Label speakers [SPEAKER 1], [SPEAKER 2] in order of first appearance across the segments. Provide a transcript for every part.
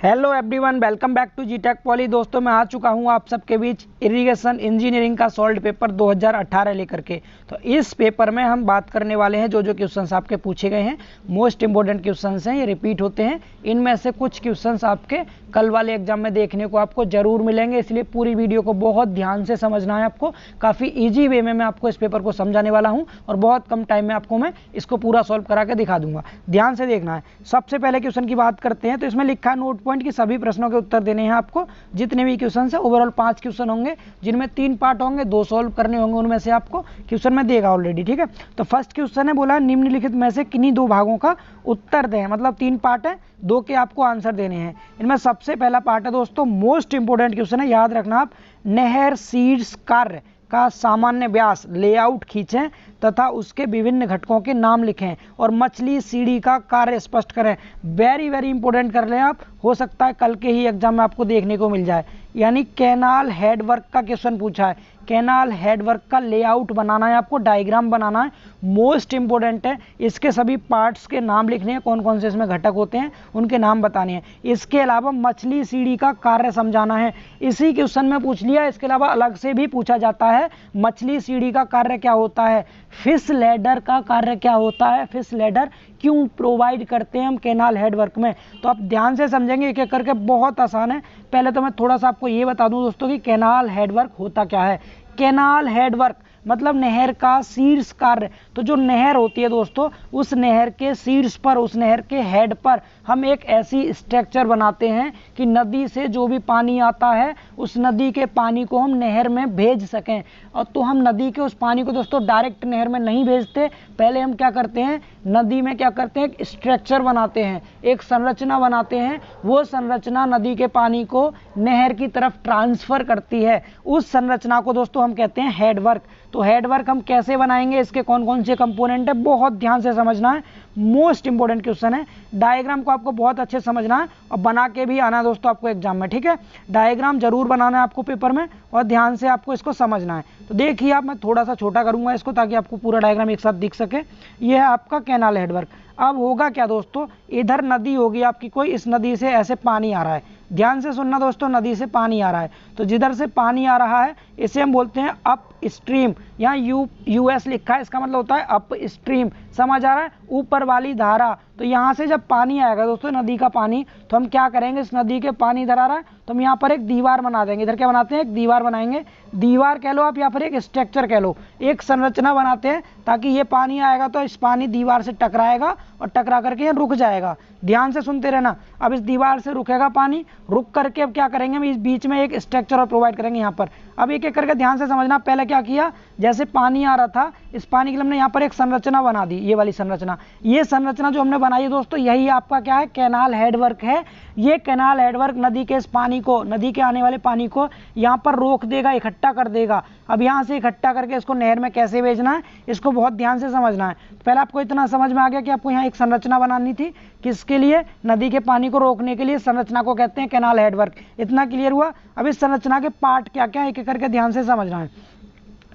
[SPEAKER 1] Hello everyone, welcome back to जीटेक Poly. दोस्तों मैं आ चुका हूं आप सबके बीच इरिगेशन इंजीनियरिंग का सॉल्व पेपर 2018 लेकर के। तो इस पेपर में हम बात करने वाले हैं जो क्वेश्चंस आपके पूछे गए हैं, मोस्ट इंपॉर्टेंट क्वेश्चंस हैं, ये रिपीट होते हैं। इनमें से कुछ क्वेश्चंस आपके कल वाले एग्जाम में देखने को आपको जरूर मिलेंगे, इसलिए पूरी वीडियो को बहुत ध्यान से समझना है आपको। काफ़ी ईजी वे में मैं आपको इस पेपर को समझाने वाला हूँ और बहुत कम टाइम में आपको मैं इसको पूरा सॉल्व करा के दिखा दूंगा। ध्यान से देखना है। सबसे पहले क्वेश्चन की बात करते हैं, तो इसमें लिखा है नोट पॉइंट की सभी प्रश्नों के उत्तर देने हैं आपको। जितने भी क्वेश्चन है ओवरऑल 5 क्वेश्चन होंगे, जिनमें 3 पार्ट होंगे, 2 सॉल्व करने होंगे। उनमें से आपको क्वेश्चन में देगा ऑलरेडी, ठीक है। तो फर्स्ट क्वेश्चन है, बोला निम्नलिखित में से किन्हीं 2 भागों का उत्तर दें। मतलब 3 पार्ट है, 2 के आपको आंसर देने हैं। इनमें सबसे पहला पार्ट है दोस्तों, मोस्ट इंपोर्टेंट क्वेश्चन है, याद रखना आप। नहर शीर्ष कार्य का सामान्य व्यास लेआउट खींचें तथा उसके विभिन्न घटकों के नाम लिखें और मछली सीढ़ी का कार्य स्पष्ट करें। वेरी वेरी इंपॉर्टेंट कर लें आप, हो सकता है कल के ही एग्जाम में आपको देखने को मिल जाए। यानी कैनाल हेडवर्क का क्वेश्चन पूछा है, कैनाल हेडवर्क का लेआउट बनाना है आपको, डायग्राम बनाना है, मोस्ट इंपॉर्टेंट है। इसके सभी पार्ट्स के नाम लिखने हैं, कौन कौन से इसमें घटक होते हैं उनके नाम बताने हैं। इसके अलावा मछली सीढ़ी का कार्य समझाना है, इसी क्वेश्चन में पूछ लिया। इसके अलावा अलग से भी पूछा जाता है, मछली सीढ़ी का कार्य क्या होता है, फिश लैडर का कार्य क्या होता है, फिश लैडर क्यों प्रोवाइड करते हैं हम कैनाल हेडवर्क में। तो आप ध्यान से समझेंगे एक एक करके, बहुत आसान है। पहले तो मैं थोड़ा सा आपको ये बता दूं दोस्तों कि कैनाल हेडवर्क होता क्या है। कैनाल हेडवर्क मतलब नहर का शीर्ष कार्य। तो जो नहर होती है दोस्तों, उस नहर के शीर्ष पर, उस नहर के हेड पर हम एक ऐसी स्ट्रक्चर बनाते हैं कि नदी से जो भी पानी आता है उस नदी के पानी को हम नहर में भेज सकें। और तो हम नदी के उस पानी को दोस्तों डायरेक्ट नहर में नहीं भेजते, पहले हम क्या करते हैं, नदी में क्या करते हैं, एक स्ट्रक्चर बनाते हैं, एक संरचना बनाते हैं। वो संरचना नदी के पानी को नहर की तरफ ट्रांसफर करती है। उस संरचना को दोस्तों हम कहते हैं हेडवर्क। तो हेडवर्क हम कैसे बनाएंगे, इसके कौन कौन से कंपोनेंट है, बहुत ध्यान से समझना है। मोस्ट इंपोर्टेंट क्वेश्चन है। डायग्राम को आपको बहुत अच्छे से समझना है और बना के भी आना है दोस्तों आपको एग्जाम में, ठीक है। डायग्राम जरूर बनाना है आपको पेपर में और ध्यान से आपको इसको समझना है। तो देखिए आप, मैं थोड़ा सा छोटा करूंगा इसको ताकि आपको पूरा डायग्राम एक साथ दिख सके। यह है आपका कैनाल हेडवर्क। अब होगा क्या दोस्तों, इधर नदी होगी आपकी कोई, इस नदी से ऐसे पानी आ रहा है। ध्यान से सुनना दोस्तों, नदी से पानी आ रहा है, तो जिधर से पानी आ रहा है इसे हम बोलते हैं अप स्ट्रीम। यहाँ यूएस लिखा है, इसका मतलब होता है अप स्ट्रीम। समझ आ रहा है, ऊपर वाली धारा। तो यहाँ से जब पानी आएगा दोस्तों, नदी का पानी, तो हम क्या करेंगे, इस नदी के पानी इधर आ रहा है तो हम यहाँ पर एक दीवार बना देंगे। इधर क्या बनाते हैं, एक दीवार बनाएंगे। दीवार कह लो आप या फिर एक स्ट्रक्चर कह लो, एक संरचना बनाते हैं ताकि ये पानी आएगा तो इस पानी दीवार से टकराएगा और टकरा करके ये रुक जाएगा। ध्यान से सुनते रहना। अब इस दीवार से रुकेगा पानी, रुक करके अब क्या करेंगे, हम इस बीच में एक स्ट्रक्चर और प्रोवाइड करेंगे यहाँ पर। अब एक एक करके ध्यान से समझना। पहले क्या किया, जैसे पानी आ रहा था, इस पानी के लिए हमने यहाँ पर एक संरचना बना दी, ये वाली संरचना। ये संरचना जो हमने बनाई है दोस्तों, यही आपका क्या है, कैनाल हेडवर्क है। ये कैनाल हेडवर्क नदी के इस पानी को, नदी के आने वाले पानी को यहाँ पर रोक देगा, इकट्ठा कर देगा। अब यहाँ से इकट्ठा करके इसको नहर में कैसे भेजना है, इसको बहुत ध्यान से समझना है। पहले आपको इतना समझ में आ गया कि आपको यहाँ एक संरचना बनानी थी, किसके लिए, नदी के पानी को रोकने के लिए। संरचना को कहते हैं कैनाल हेडवर्क। इतना क्लियर हुआ। अब इस संरचना के पार्ट क्या क्या है, एक एक करके ध्यान से समझना है।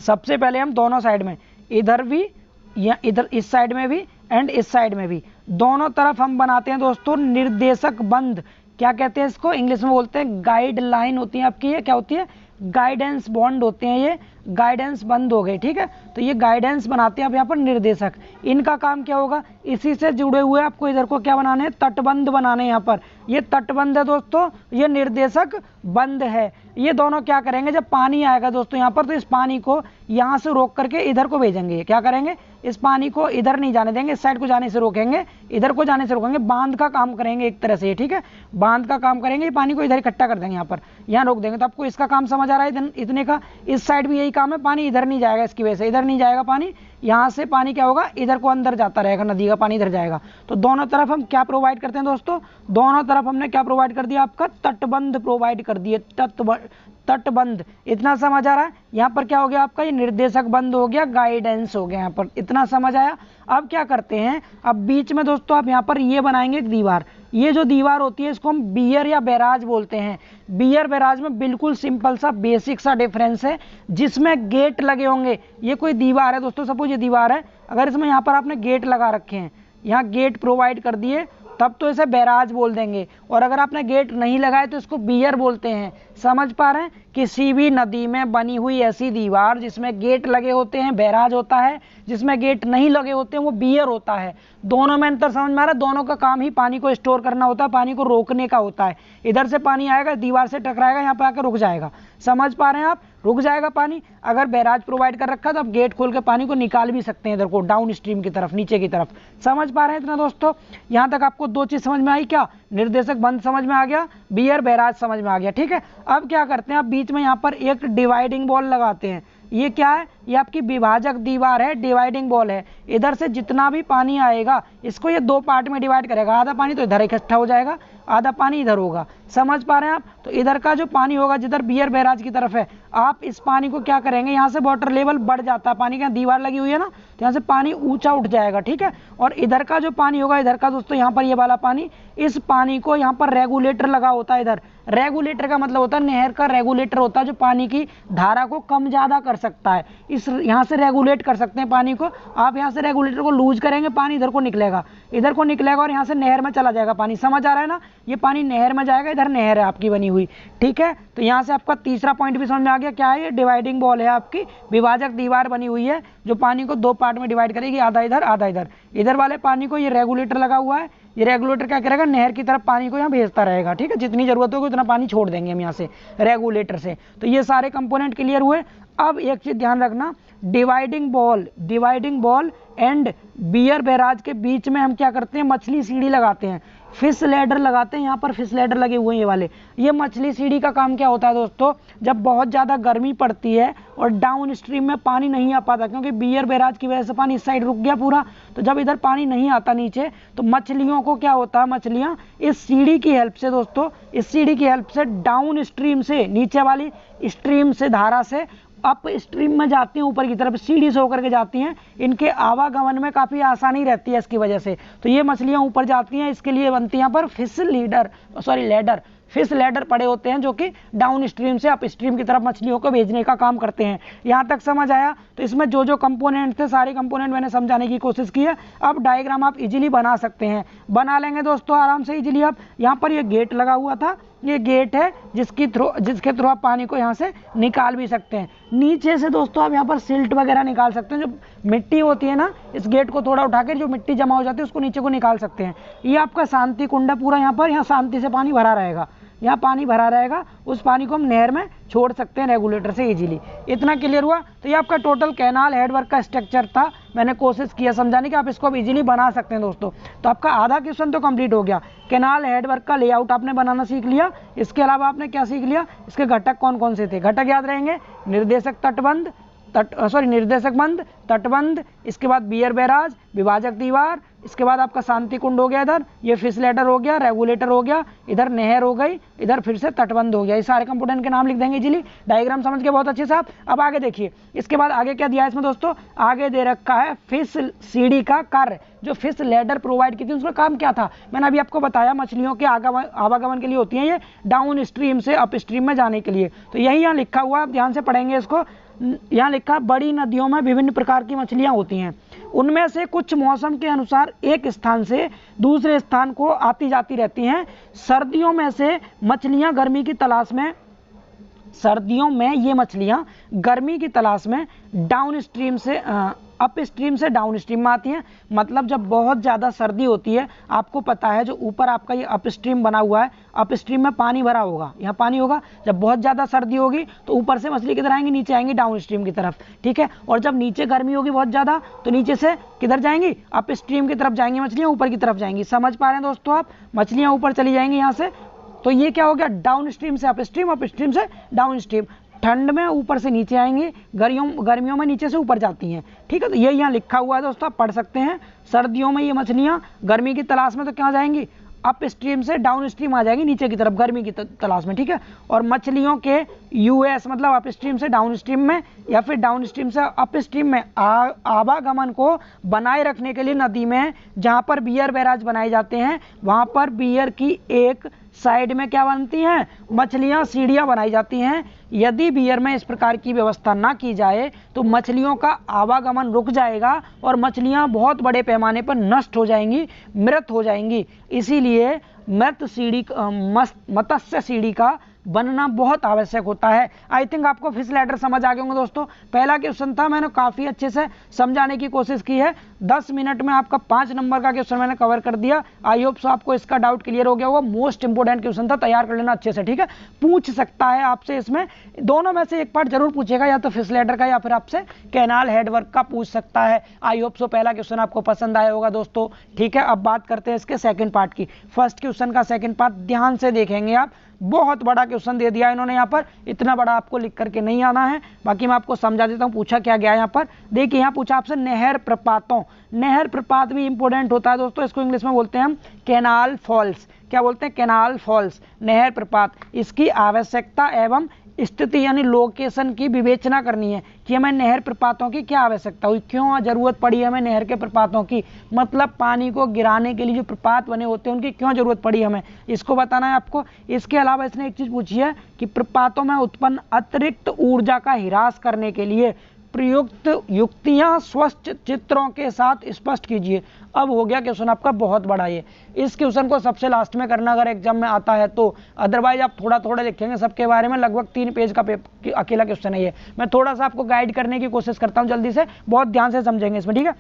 [SPEAKER 1] सबसे पहले हम दोनों साइड में, इधर भी या इधर इस साइड में भी एंड इस साइड में भी, दोनों तरफ हम बनाते हैं दोस्तों निर्देशक बंध। क्या कहते हैं इसको, इंग्लिश में बोलते हैं गाइडलाइन होती है आपकी। ये क्या होती है, गाइडेंस बॉन्ड होते हैं, ये गाइडेंस बंद हो गए, ठीक है। तो ये गाइडेंस बनाते हैं आप यहाँ पर निर्देशक। इनका काम क्या होगा, इसी से जुड़े हुए आपको इधर को क्या बनाने हैं, तटबंध बनाने हैं। यहाँ पर ये तटबंध है दोस्तों, ये निर्देशक बंद है। ये दोनों क्या करेंगे, जब पानी आएगा दोस्तों यहाँ पर, तो इस पानी को यहाँ से रोक करके इधर को भेजेंगे। क्या करेंगे, इस पानी को इधर नहीं जाने देंगे, इस साइड को जाने से रोकेंगे, इधर को जाने से रोकेंगे। बांध का काम करेंगे एक तरह से, ठीक है, बांध का काम करेंगे। पानी को इधर इकट्ठा कर देंगे, यहाँ पर, यहाँ रोक देंगे। तो आपको इसका काम समझ आ रहा है इतने का। इस साइड भी यही काम है, पानी इधर नहीं जाएगा, इसकी वजह से इधर नहीं जाएगा पानी। यहाँ से पानी क्या होगा, इधर को अंदर जाता रहेगा, नदी का पानी इधर जाएगा। तो दोनों तरफ हम क्या प्रोवाइड करते हैं दोस्तों, दोनों तरफ हमने क्या प्रोवाइड कर दिया, आपका तटबंध प्रोवाइड कर दिए, तटबंध। इतना समझ आ रहा है। यहाँ पर क्या हो गया आपका, ये निर्देशक बंद हो गया, गाइडेंस हो गया। यहाँ पर इतना समझ आया। अब क्या करते हैं, अब बीच में दोस्तों आप यहाँ पर ये बनाएंगे एक दीवार। ये जो दीवार होती है इसको हम बियर या बैराज बोलते हैं। बियर बैराज में बिल्कुल सिंपल सा बेसिक सा डिफरेंस है, जिसमें गेट लगे होंगे। ये कोई दीवार है दोस्तों, सपोज ये दीवार है, अगर इसमें यहाँ पर आपने गेट लगा रखे हैं, यहाँ गेट प्रोवाइड कर दिए तब तो इसे बैराज बोल देंगे, और अगर आपने गेट नहीं लगाए तो इसको बियर बोलते हैं। समझ पा रहे हैं? किसी भी नदी में बनी हुई ऐसी दीवार जिसमें गेट लगे होते हैं बैराज होता है, जिसमें गेट नहीं लगे होते हैं वो बियर होता है। दोनों में अंतर समझ में आ रहा है? दोनों का काम ही पानी को स्टोर करना होता है, पानी को रोकने का होता है। इधर से पानी आएगा, दीवार से टकराएगा, यहाँ पे आकर रुक जाएगा। समझ पा रहे हैं आप? रुक जाएगा पानी। अगर बैराज प्रोवाइड कर रखा तो आप गेट खोल के पानी को निकाल भी सकते हैं इधर को, डाउन स्ट्रीम की तरफ, नीचे की तरफ। समझ पा रहे हैं इतना दोस्तों? यहाँ तक आपको दो चीज समझ में आई क्या? निर्देशक बंद समझ में आ गया, बियर बैराज समझ में आ गया। ठीक है, अब क्या करते हैं, आप बीच में यहाँ पर एक डिवाइडिंग बॉल लगाते हैं। ये क्या है? ये आपकी विभाजक दीवार है, डिवाइडिंग बॉल है। इधर से जितना भी पानी आएगा इसको ये दो पार्ट में डिवाइड करेगा। आधा पानी तो इधर इकट्ठा हो जाएगा, आधा पानी इधर होगा। समझ पा रहे हैं आप? तो इधर का जो पानी होगा जिधर बियर बैराज की तरफ है, आप इस पानी को क्या करेंगे, यहाँ से वाटर लेवल बढ़ जाता है, पानी का दीवार लगी हुई है ना, तो यहाँ से पानी ऊंचा उठ जाएगा। ठीक है, और इधर का जो पानी होगा, इधर का दोस्तों यहाँ पर ये वाला पानी, इस पानी को यहाँ पर रेगुलेटर लगा होता है। इधर रेगुलेटर का मतलब होता है नहर का रेगुलेटर होता है, जो पानी की धारा को कम ज्यादा कर सकता है। इस यहाँ से रेगुलेट कर सकते हैं पानी को। आप यहाँ से रेगुलेटर को लूज करेंगे, पानी इधर को निकलेगा, इधर को निकलेगा और यहाँ से नहर में चला जाएगा पानी। समझ आ रहा है ना? ये पानी नहर में जाएगा, इधर नहर है आपकी बनी हुई। ठीक है, तो यहाँ से आपका तीसरा पॉइंट भी समझ में आ गया। क्या है? ये डिवाइडिंग बॉल है, आपकी विभाजक दीवार बनी हुई है जो पानी को दो पार्ट में डिवाइड करेगी, आधा इधर आधा इधर। इधर वाले पानी को ये रेगुलेटर लगा हुआ है, ये रेगुलेटर क्या करेगा, नहर की तरफ पानी को यहाँ भेजता रहेगा। ठीक है, जितनी जरूरत होगी उतना पानी छोड़ देंगे हम यहाँ से रेगुलेटर से। तो ये सारे कंपोनेंट क्लियर हुए। अब एक चीज ध्यान रखना, डिवाइडिंग बॉल एंड बियर बैराज के बीच में हम क्या करते हैं, मछली सीढ़ी लगाते हैं, फिश लैडर लगाते हैं। यहाँ पर फिश लैडर लगे हुए हैं ये वाले। ये मछली सीढ़ी का काम क्या होता है दोस्तों, जब बहुत ज़्यादा गर्मी पड़ती है और डाउन स्ट्रीम में पानी नहीं आ पाता, क्योंकि बियर बैराज की वजह से पानी इस साइड रुक गया पूरा, तो जब इधर पानी नहीं आता नीचे, तो मछलियों को क्या होता है, मछलियाँ इस सीढ़ी की हेल्प से दोस्तों, इस सीढ़ी की हेल्प से डाउन स्ट्रीम से, नीचे वाली स्ट्रीम से, धारा से अप स्ट्रीम में जाती हैं, ऊपर की तरफ सीढ़ी से होकर के जाती हैं। इनके आवागमन में काफ़ी आसानी रहती है इसकी वजह से, तो ये मछलियाँ ऊपर जाती हैं। इसके लिए बनती है यहाँ पर लैडर, फिश लैडर पड़े होते हैं, जो कि डाउन स्ट्रीम से अप स्ट्रीम की तरफ मछलियों को भेजने का काम करते हैं। यहाँ तक समझ आया? तो इसमें जो जो कंपोनेंट थे, सारे कंपोनेंट मैंने समझाने की कोशिश की है। अब डायग्राम आप इजीली बना सकते हैं, बना लेंगे दोस्तों आराम से इजीली। अब यहाँ पर ये गेट लगा हुआ था, ये गेट है जिसके थ्रू आप पानी को यहाँ से निकाल भी सकते हैं। नीचे से दोस्तों आप यहाँ पर सिल्ट वगैरह निकाल सकते हैं, जो मिट्टी होती है ना, इस गेट को थोड़ा उठा के जो मिट्टी जमा हो जाती है उसको नीचे को निकाल सकते हैं। ये आपका शांति कुंड है पूरा, यहाँ पर, यहाँ शांति से पानी भरा रहेगा, यहाँ पानी भरा रहेगा। उस पानी को हम नहर में छोड़ सकते हैं रेगुलेटर से इजीली। इतना क्लियर हुआ? तो ये आपका टोटल कैनाल हेडवर्क का स्ट्रक्चर था। मैंने कोशिश किया समझाने की, आप इसको अब इजीली बना सकते हैं दोस्तों। तो आपका आधा क्वेश्चन तो कंप्लीट हो गया। कैनाल हेडवर्क का लेआउट आपने बनाना सीख लिया। इसके अलावा आपने क्या सीख लिया, इसके घटक कौन कौन से थे? घटक याद रहेंगे, निर्देशक बंद, तटबंध, इसके बाद बियर बैराज, विभाजक दीवार, इसके बाद आपका शांति कुंड हो गया, इधर ये फिश लैडर हो गया, रेगुलेटर हो गया, इधर नहर हो गई, इधर फिर से तटबंध हो गया। ये सारे कंपोनेंट के नाम लिख देंगे इजीली, डायग्राम समझ के बहुत अच्छे से आप। अब आगे देखिए, इसके बाद आगे क्या दिया है इसमें दोस्तों, आगे दे रखा है फिश सीढ़ी का कार्य। जो फिश लैडर प्रोवाइड की थी उसका काम क्या था, मैंने अभी आपको बताया, मछलियों के आवागमन के लिए होती है ये, डाउन स्ट्रीम से अप स्ट्रीम में जाने के लिए। तो यही यहाँ लिखा हुआ, आप ध्यान से पढ़ेंगे इसको। यहाँ लिखा, बड़ी नदियों में विभिन्न प्रकार की मछलियां होती हैं, उनमें से कुछ मौसम के अनुसार एक स्थान से दूसरे स्थान को आती जाती रहती हैं। सर्दियों में ये मछलियां गर्मी की तलाश में डाउन स्ट्रीम से अप स्ट्रीम से डाउन स्ट्रीम में आती हैं। मतलब जब बहुत ज़्यादा सर्दी होती है, आपको पता है जो ऊपर आपका ये अप स्ट्रीम बना हुआ है, अप स्ट्रीम में पानी भरा होगा, यहाँ पानी होगा। जब बहुत ज़्यादा सर्दी होगी तो ऊपर से मछली किधर आएंगी, नीचे आएंगी डाउन स्ट्रीम की तरफ। ठीक है, और जब नीचे गर्मी होगी बहुत ज़्यादा, तो नीचे से किधर जाएंगी, अप स्ट्रीम की तरफ जाएंगी मछलियाँ, ऊपर की तरफ जाएंगी। समझ पा रहे हैं दोस्तों आप, मछलियाँ ऊपर चली जाएंगी यहाँ से। तो ये क्या हो गया, डाउन स्ट्रीम से अप स्ट्रीम, अप स्ट्रीम से डाउन स्ट्रीम। ठंड में ऊपर से नीचे आएंगे, गर्मियों में नीचे से ऊपर जाती हैं। ठीक है, तो ये यहाँ लिखा हुआ है दोस्तों, आप पढ़ सकते हैं। सर्दियों में ये मछलियाँ गर्मी की तलाश में तो क्या जाएंगी, अप स्ट्रीम से डाउन स्ट्रीम आ जाएगी नीचे की तरफ, गर्मी की तलाश में। ठीक है, और मछलियों के यूएस मतलब अप स्ट्रीम से डाउन स्ट्रीम में या फिर डाउन स्ट्रीम से अप स्ट्रीम में आवागमन को बनाए रखने के लिए नदी में जहाँ पर बियर बैराज बनाए जाते हैं, वहाँ पर बियर की एक साइड में क्या बनती हैं, मछलियां, सीढ़ियां बनाई जाती हैं। यदि बियर में इस प्रकार की व्यवस्था ना की जाए तो मछलियों का आवागमन रुक जाएगा और मछलियां बहुत बड़े पैमाने पर नष्ट हो जाएंगी, मृत हो जाएंगी। इसीलिए मत्स्य सीढ़ी का बनना बहुत आवश्यक होता है। आई थिंक आपको फिश लैडर समझ आ गए होंगे दोस्तों। पहला क्वेश्चन था, मैंने काफी अच्छे से समझाने की कोशिश की है। 10 मिनट में आपका 5 नंबर का क्वेश्चन मैंने कवर कर दिया। आई होप सो आपको इसका डाउट क्लियर हो गया होगा। मोस्ट इंपोर्टेंट क्वेश्चन था, तैयार कर लेना अच्छे से, ठीक है। पूछ सकता है आपसे, इसमें दोनों में से एक पार्ट जरूर पूछेगा, या तो फिश लैडर का या फिर आपसे कैनाल हेडवर्क का पूछ सकता है। आई होप सो पहला क्वेश्चन आपको पसंद आया होगा दोस्तों, ठीक है। अब बात करते हैं इसके सेकंड पार्ट की। फर्स्ट क्वेश्चन का सेकंड पार्ट ध्यान से देखेंगे आप। बहुत बड़ा क्वेश्चन दे दिया इन्होंने यहाँ पर, इतना बड़ा आपको लिख करके नहीं आना है, बाकी मैं आपको समझा देता हूँ पूछा क्या गया यहाँ पर। देखिए यहाँ पूछा आपसे नहर प्रपातों। नहर प्रपात भी इंपॉर्टेंट होता है दोस्तों, इसको इंग्लिश में बोलते हैं हम कैनाल फॉल्स। क्या बोलते हैं, कैनाल फॉल्स, नहर प्रपात। इसकी आवश्यकता एवं स्थिति यानी लोकेशन की विवेचना करनी है कि हमें नहर प्रपातों की क्या आवश्यकता हुई, क्यों जरूरत पड़ी हमें नहर के प्रपातों की, मतलब पानी को गिराने के लिए जो प्रपात बने होते हैं उनकी क्यों जरूरत पड़ी हमें, इसको बताना है आपको। इसके अलावा इसने एक चीज पूछी है कि प्रपातों में उत्पन्न अतिरिक्त ऊर्जा का ह्रास करने के लिए प्रयुक्त युक्तियां स्वस्थ चित्रों के साथ स्पष्ट कीजिए। अब हो गया क्वेश्चन आपका बहुत बड़ा ये। इस क्वेश्चन को सबसे लास्ट में करना अगर एग्जाम में आता है तो, अदरवाइज आप थोड़ा थोड़ा लिखेंगे सबके बारे में। लगभग 3 पेज का अकेला क्वेश्चन है ये। मैं थोड़ा सा आपको गाइड करने की कोशिश करता हूँ जल्दी से, बहुत ध्यान से समझेंगे इसमें, ठीक है।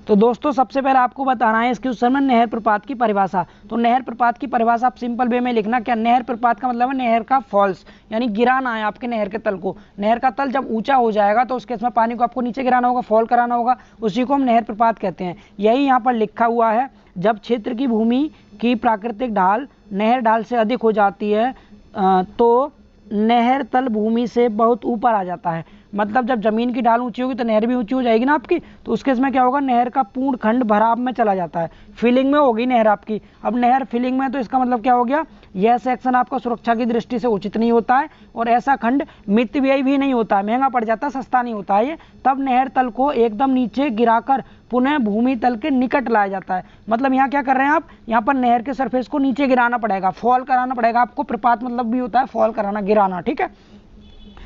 [SPEAKER 1] तो दोस्तों सबसे पहले आपको बताना है इस क्वेश्चन में नहर प्रपात की परिभाषा। तो नहर प्रपात की परिभाषा आप सिंपल वे में लिखना। क्या, नहर प्रपात का मतलब है नहर का फॉल्स, यानी गिराना है आपके नहर के तल को। नहर का तल जब ऊंचा हो जाएगा तो उसके इसमें पानी को आपको नीचे गिराना होगा, फॉल कराना होगा, उसी को हम नहर प्रपात कहते हैं। यही यहाँ पर लिखा हुआ है। जब क्षेत्र की भूमि की प्राकृतिक ढाल नहर ढाल से अधिक हो जाती है तो नहर तल भूमि से बहुत ऊपर आ जाता है। मतलब जब जमीन की ढाल ऊंची होगी तो नहर भी ऊंची हो जाएगी ना आपकी, तो उसके इसमें क्या होगा, नहर का पूर्ण खंड भराव में चला जाता है, फिलिंग में होगी नहर आपकी। अब नहर फिलिंग में, तो इसका मतलब क्या हो गया, यह सेक्शन आपका सुरक्षा की दृष्टि से उचित नहीं होता है और ऐसा खंड मितव्ययी भी नहीं होता है, महंगा पड़ जाता है, सस्ता नहीं होता है ये। तब नहर तल को एकदम नीचे गिराकर पुनः भूमि तल के निकट लाया जाता है। मतलब यहाँ क्या कर रहे हैं आप, यहाँ पर नहर के सरफेस को नीचे गिराना पड़ेगा, फॉल कराना पड़ेगा आपको। प्रपात मतलब भी होता है फॉल कराना, गिराना, ठीक है।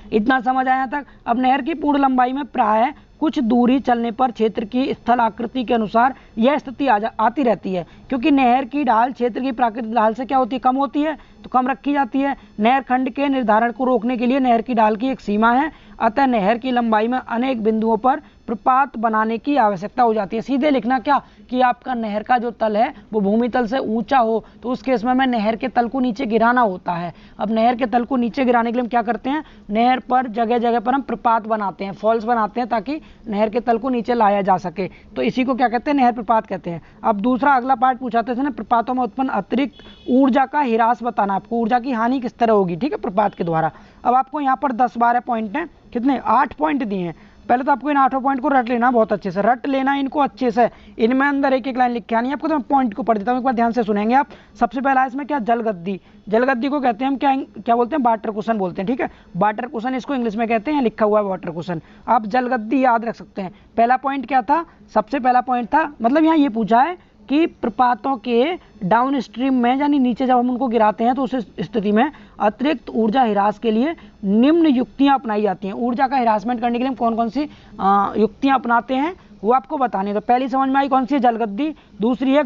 [SPEAKER 1] इतना समझ आया तक। अब नहर की पूर्ण लंबाई में प्राय कुछ दूरी चलने पर क्षेत्र की स्थल आकृति के अनुसार यह स्थिति आती रहती है, क्योंकि नहर की ढाल क्षेत्र की प्राकृतिक ढाल से क्या होती है, कम होती है, तो कम रखी जाती है। नहर खंड के निर्धारण को रोकने के लिए नहर की ढाल की एक सीमा है, अतः नहर की लंबाई में अनेक बिंदुओं पर प्रपात बनाने की आवश्यकता हो जाती है। सीधे लिखना क्या कि आपका नहर का जो तल है वो भूमि तल से ऊंचा हो, तो उस केस में नहर के तल को नीचे गिराना होता है। अब नहर के तल को नीचे गिराने के लिए हम क्या करते हैं, नहर पर जगह जगह पर हम प्रपात बनाते हैं, फॉल्स बनाते हैं, ताकि नहर के तल को नीचे लाया जा सके। तो इसी को क्या कहते हैं, नहर प्रपात कहते हैं। अब दूसरा अगला पार्ट पूछा था ना, प्रपातों में उत्पन्न अतिरिक्त ऊर्जा का ह्रास बताना, आपको ऊर्जा की हानि किस तरह होगी, ठीक है, प्रपात के द्वारा। अब आपको यहाँ पर 10-12 पॉइंट हैं, कितने, 8 पॉइंट दिए हैं। पहले तो आपको इन 8 पॉइंट को रट लेना, बहुत अच्छे से रट लेना इनको अच्छे से। इनमें अंदर एक एक लाइन लिख के आनी है आपको, तो मैं पॉइंट को पढ़ देता हूँ, एक बार ध्यान से सुनेंगे आप। सबसे पहला इसमें क्या, जलगद्दी। जलगद्दी को कहते हैं हम क्या बोलते हैं, वाटर कुशन बोलते हैं, ठीक है। वाटर कुशन इसको इंग्लिश में कहते हैं, लिखा हुआ है वाटर कुशन। आप जलगद्दी याद रख सकते हैं। पहला पॉइंट क्या था, सबसे पहला पॉइंट था, मतलब यहाँ ये पूछा है कि प्रपातों के डाउन स्ट्रीम में, यानी नीचे जब हम उनको गिराते हैं तो उस स्थिति में अतिरिक्त ऊर्जा ह्रास के लिए निम्न युक्तियां अपनाई जाती हैं। ऊर्जा का ह्रासमेंट करने के लिए हम कौन कौन सी युक्तियां अपनाते हैं वो आपको बताने। तो पहली समझ में आई कौन सी है, जलगद्दी। दूसरी है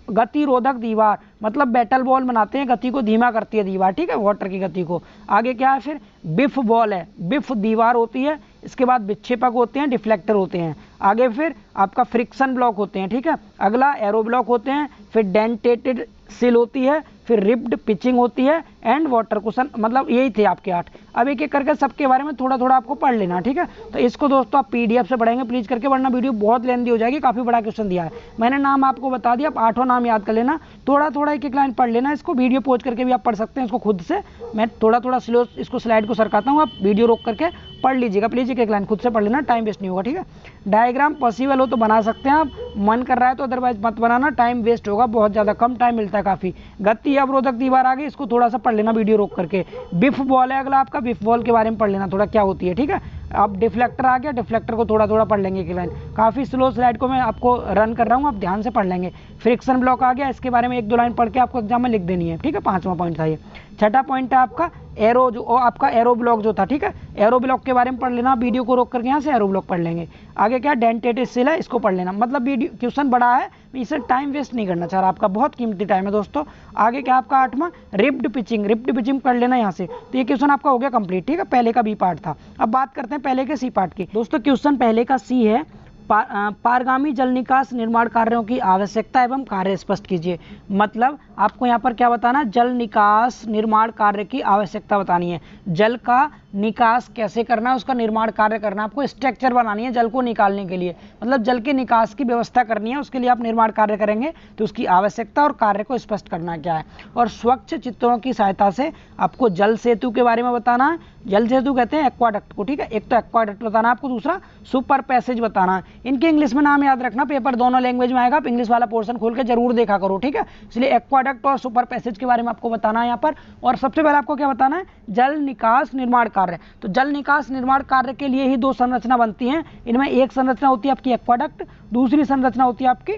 [SPEAKER 1] गतिरोधक दीवार, मतलब बैटल बॉल बनाते हैं, गति को धीमा करती है दीवार, ठीक है, वाटर की गति को। आगे क्या है फिर, बिफ बॉल है, बिफ दीवार होती है। इसके बाद विक्षेपक होते हैं, डिफ्लेक्टर होते हैं। आगे फिर आपका फ्रिक्शन ब्लॉक होते हैं, ठीक है। अगला एरो ब्लॉक होते हैं, फिर डेंटेटेड सिल होती है, फिर रिप्ड पिचिंग होती है, एंड वाटर कुशन। मतलब यही थे आपके 8। अब एक एक करके सबके बारे में थोड़ा थोड़ा आपको पढ़ लेना, ठीक है। तो इसको दोस्तों आप PDF से पढ़ेंगे प्लीज करके, वरना वीडियो बहुत लेंदी हो जाएगी, काफी बड़ा क्वेश्चन दिया है। मैंने नाम आपको बता दिया, आप 8 नाम याद कर लेना, थोड़ा थोड़ा एक एक लाइन पढ़ लेना। इसको वीडियो पॉज करके भी आप पढ़ सकते हैं इसको खुद से। मैं थोड़ा थोड़ा स्लो इसको स्लाइड को सरकाता हूँ, आप वीडियो रोक करके पढ़ लीजिएगा प्लीज, एक एक लाइन खुद से पढ़ लेना, टाइम वेस्ट नहीं होगा, ठीक है। डायग्राम पॉसिबल हो तो बना सकते हैं आप, मन कर रहा है तो, अदरवाइज मत बनाना, टाइम वेस्ट होगा, बहुत ज्यादा कम टाइम मिलता है काफी। गति अवरोधक दीवार आ गई, इसको थोड़ा सा पढ़ लेना वीडियो रोक करके। बिफ बॉल है अगला आपका, बिफ बॉल के बारे में पढ़ लेना थोड़ा क्या होती है, ठीक है। अब डिफ्लेक्टर आ गया, डिफ्लेक्टर को थोड़ा थोड़ा पढ़ लेंगे एक लाइन, काफ़ी स्लो स्लाइड को मैं आपको रन कर रहा हूँ, आप ध्यान से पढ़ लेंगे। फ्रिक्शन ब्लॉक आ गया, इसके बारे में 1-2 लाइन पढ़ के आपको एग्जाम में लिख देनी है, ठीक है। 5वां पॉइंट था ये। छठा पॉइंट है आपका एरो, जो आपका एरो ब्लॉक जो था, ठीक है। एरो ब्लॉक के बारे में पढ़ लेना, वीडियो को रोक करके यहाँ से एरो ब्लॉक पढ़ लेंगे। आगे क्या डेंटेटेड सेल है, इसको पढ़ लेना, मतलब वीडियो क्वेश्चन बड़ा है, इसे टाइम वेस्ट नहीं करना चाह रहा, आपका बहुत कीमती टाइम है दोस्तों। आगे क्या आपका 8वां रिप्ड पिचिंग, रिप्ड पिचिंग पढ़ लेना यहाँ से। तो ये क्वेश्चन आपका हो गया कंप्लीट, ठीक है। पहले का बी पार्ट था। अब बात करते हैं पहले के सी पार्ट की। दोस्तों क्वेश्चन पहले का सी है, पारगामी जल निकास निर्माण कार्यों की आवश्यकता एवं कार्य स्पष्ट कीजिए। मतलब आपको यहाँ पर क्या बताना, जल निकास निर्माण कार्य की आवश्यकता बतानी है। जल का निकास कैसे करना है, उसका निर्माण कार्य करना, आपको स्ट्रक्चर बनानी है जल को निकालने के लिए, मतलब जल के निकास की व्यवस्था करनी है, उसके लिए आप निर्माण कार्य करेंगे। तो उसकी आवश्यकता और कार्य को स्पष्ट करना क्या है। और स्वच्छ चित्रों की सहायता से आपको जल सेतु के बारे में बताना है। जल सेतु कहते हैं एक्वाडक्ट को, ठीक है। एक तो एक्वाडक्ट बताना आपको, दूसरा सुपर पैसेज बताना है। इनके इंग्लिश में नाम याद रखना, पेपर दोनों लैंग्वेज में आएगा, आप इंग्लिश वाला पोर्शन खोल के जरूर देखा करो, ठीक है। इसलिए एक्वाडक्ट और सुपर पैसेज के बारे में आपको बताना है यहाँ पर। और सबसे पहले आपको क्या बताना है, जल निकास निर्माण कार्य। तो जल निकास निर्माण कार्य के लिए ही 2 संरचना बनती हैं। इनमें एक संरचना होती है आपकी एक्वाडक्ट, दूसरी संरचना होती है आपकी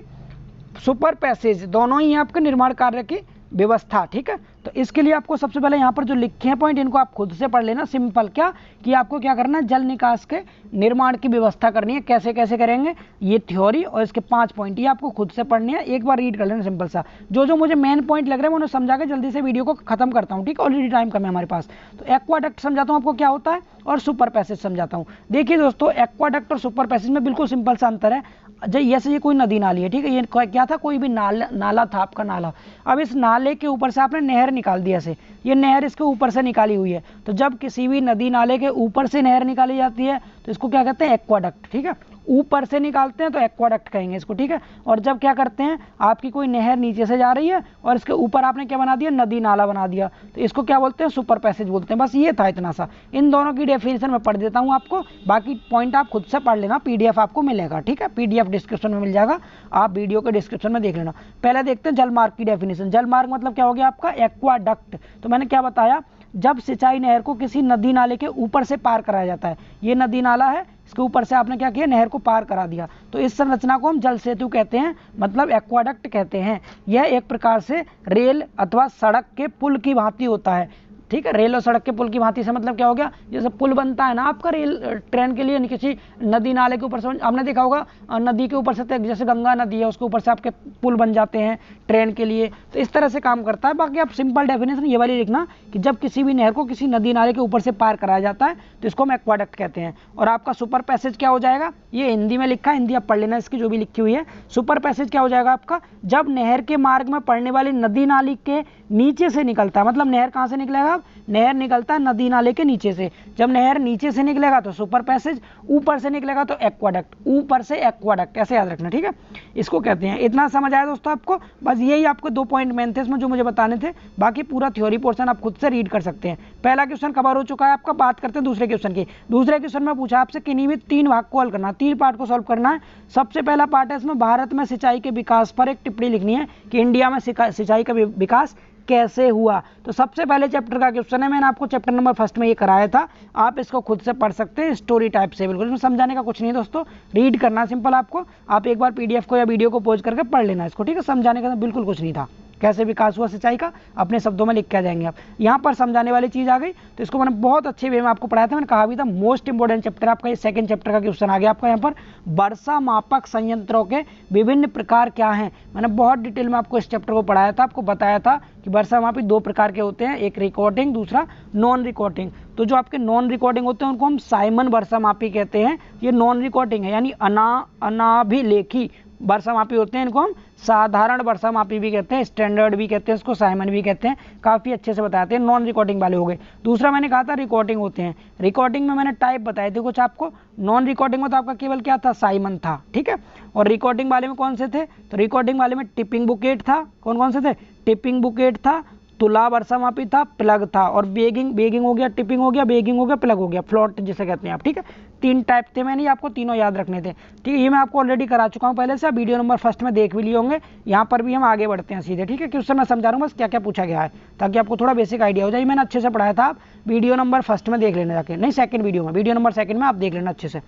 [SPEAKER 1] सुपर पैसेज। दोनों ही आपके निर्माण कार्य की व्यवस्था, ठीक है। तो इसके लिए आपको सबसे पहले यहाँ पर जो लिखे हैं पॉइंट, इनको आप खुद से पढ़ लेना। सिंपल क्या कि आपको क्या करना है, जल निकास के निर्माण की व्यवस्था करनी है। कैसे कैसे करेंगे, ये थ्योरी और इसके 5 पॉइंट, ये आपको खुद से पढ़नी है। एक बार रीड कर लेना सिंपल सा, जो मुझे मेन पॉइंट लग रहे हैं मैं उन्हें समझा के जल्दी से वीडियो को खत्म करता हूँ, ठीक है। ऑलरेडी टाइम कम है हमारे पास। तो एक्वाडक्ट समझाता हूँ आपको क्या होता है, और सुपर पैसेज समझाता हूँ। देखिए दोस्तों, एक्वाडक्ट और सुपर पैसेज में बिल्कुल सिंपल सा अंतर है। जैसे ये कोई नदी नाली है, ठीक है। ये क्या था, कोई भी नाला था आपका, नाला। अब इस नाले के ऊपर से आपने नहर निकाल दिया, ऐसे ये नहर इसके ऊपर से निकाली हुई है। तो जब किसी भी नदी नाले के ऊपर से नहर निकाली जाती है तो इसको क्या कहते हैं, एक्वाडक्ट, ठीक है। ऊपर से निकालते हैं तो एक्वाडक्ट कहेंगे इसको, ठीक है। और जब क्या करते हैं, आपकी कोई नहर नीचे से जा रही है और इसके ऊपर आपने क्या बना दिया, नदी नाला बना दिया, तो इसको क्या बोलते हैं, सुपर पैसेज बोलते हैं। बस ये था इतना सा। इन दोनों की डेफिनेशन मैं पढ़ देता हूँ आपको, बाकी पॉइंट आप खुद से पढ़ लेना, पीडीएफ आपको मिलेगा, ठीक है। पीडीएफ डिस्क्रिप्शन में मिल जाएगा, आप वीडियो के डिस्क्रिप्शन में देख लेना। पहले देखते हैं जलमार्ग की डेफिनेशन। जलमार्ग मतलब क्या हो गया आपका, एक्वाडक्ट। तो मैंने क्या बताया, जब सिंचाई नहर को किसी नदी नाले के ऊपर से पार कराया जाता है। ये नदी नाला है, इसके ऊपर से आपने क्या किया, नहर को पार करा दिया, तो इस संरचना को हम जल सेतु कहते हैं, मतलब एक्वाडक्ट कहते हैं। यह एक प्रकार से रेल अथवा सड़क के पुल की भांति होता है, ठीक है। रेल और सड़क के पुल की भांति से मतलब क्या हो गया, जैसे पुल बनता है ना आपका रेल ट्रेन के लिए, किसी नदी नाले के ऊपर से, आपने देखा होगा नदी के ऊपर से, जैसे गंगा नदी है उसके ऊपर से आपके पुल बन जाते हैं ट्रेन के लिए, तो इस तरह से काम करता है। बाकी आप सिंपल डेफिनेशन ये वाली लिखना कि जब किसी भी नहर को किसी नदी नाले के ऊपर से पार कराया जाता है तो इसको हम एक्वाडक्ट कहते हैं। और आपका सुपर पैसेज क्या हो जाएगा, ये हिंदी में लिखा है, हिंदी आप पढ़ लेना इसकी जो भी लिखी हुई है। सुपर पैसेज क्या हो जाएगा आपका, जब नहर के मार्ग में पड़ने वाली नदी नाली के नीचे से निकलता है, मतलब नहर कहाँ से निकलेगा, नहर निकलता है नदी नाले के नीचे से। जब नहर नीचे से निकलेगा तो सुपर पैसेज, ऊपर से निकलेगा तो एक्वाडक्ट, ऊपर से एक्वाडक्ट, ऐसे याद रखना, ठीक है। इसको कहते हैं। इतना समझ आया दोस्तों आपको, बस यही आपको 2 पॉइंट मेन थे इसमें जो मुझे बताने थे। बाकी पूरा थ्योरी पोर्शन आप खुद से रीड कर सकते हैं। पहला क्वेश्चन कवर हो चुका है आपका। बात करते हैं दूसरे क्वेश्चन की। दूसरे क्वेश्चन में पूछा आपसे किन्हीं भी 3 भाग को हल करना, 3 पार्ट को सॉल्व करना है। सबसे पहला पार्ट है इसमें भारत में सिंचाई के विकास पर एक टिप्पणी लिखनी है कि इंडिया में सिंचाई का विकास कैसे हुआ। तो सबसे पहले चैप्टर का क्वेश्चन है, मैंने आपको चैप्टर नंबर 1 में ये कराया था, आप इसको खुद से पढ़ सकते हैं स्टोरी टाइप से, बिल्कुल इसमें समझाने का कुछ नहीं दोस्तों, रीड करना सिंपल आपको। आप एक बार पीडीएफ को या वीडियो को पॉज करके पढ़ लेना इसको, ठीक है। समझाने का बिल्कुल कुछ नहीं था। कैसे विकास हुआ सिंचाई का, अपने शब्दों में लिख के आ जाएंगे आप। यहाँ पर समझाने वाली चीज़ आ गई, तो इसको मैंने बहुत अच्छे वे में आपको पढ़ाया था। मैंने कहा भी था मोस्ट इंपॉर्टेंट चैप्टर आपका ये 2nd चैप्टर का क्वेश्चन आ गया आपका यहाँ पर। वर्षा मापक संयंत्रों के विभिन्न प्रकार क्या हैं, मैंने बहुत डिटेल में आपको इस चैप्टर को पढ़ाया था, आपको बताया था कि वर्षा मापी 2 प्रकार के होते हैं, एक रिकॉर्डिंग, दूसरा नॉन रिकॉर्डिंग। तो जो आपके नॉन रिकॉर्डिंग होते हैं उनको हम साइमन वर्षा मापी कहते हैं। ये नॉन रिकॉर्डिंग है, यानी अनाभिलेखी वर्षा मापी होते हैं, इनको हम साधारण वर्षा मापी भी कहते हैं, स्टैंडर्ड भी कहते हैं, इसको साइमन भी कहते हैं। काफ़ी अच्छे से बताते हैं। नॉन रिकॉर्डिंग वाले हो गए। दूसरा मैंने कहा था रिकॉर्डिंग होते हैं। रिकॉर्डिंग में मैंने टाइप बताए थे कुछ आपको। नॉन रिकॉर्डिंग में तो आपका केवल क्या था, साइमन था, ठीक है। और रिकॉर्डिंग वाले में कौन से थे, तो रिकॉर्डिंग वाले में टिपिंग बुकेट था। कौन कौन से थे, टिपिंग बुकेट था, तुला वर्षामापी था, प्लग था, और बेगिंग हो गया, टिपिंग हो गया, बेगिंग हो गया, प्लग हो गया, फ्लोट जिसे कहते हैं आप, ठीक है। 3 टाइप थे, मैंने आपको तीनों याद रखने थे, ठीक है। ये मैं आपको ऑलरेडी करा चुका हूँ पहले से, आप वीडियो नंबर 1 में देख भी लिए होंगे। यहाँ पर भी हम आगे बढ़ते हैं सीधे, ठीक है, क्योंकि मैं समझा रहा हूँ बस क्या क्या पूछा गया है, ताकि आपको थोड़ा बेसिक आइडिया हो जाए। मैंने अच्छे से पढ़ाया था, आप वीडियो नंबर 1 में देख लेना जाके, नहीं सेकंड वीडियो नंबर 2 में आप देख लेना अच्छे से।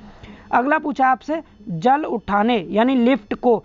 [SPEAKER 1] अगला पूछा आपसे, जल उठाने यानी लिफ्ट को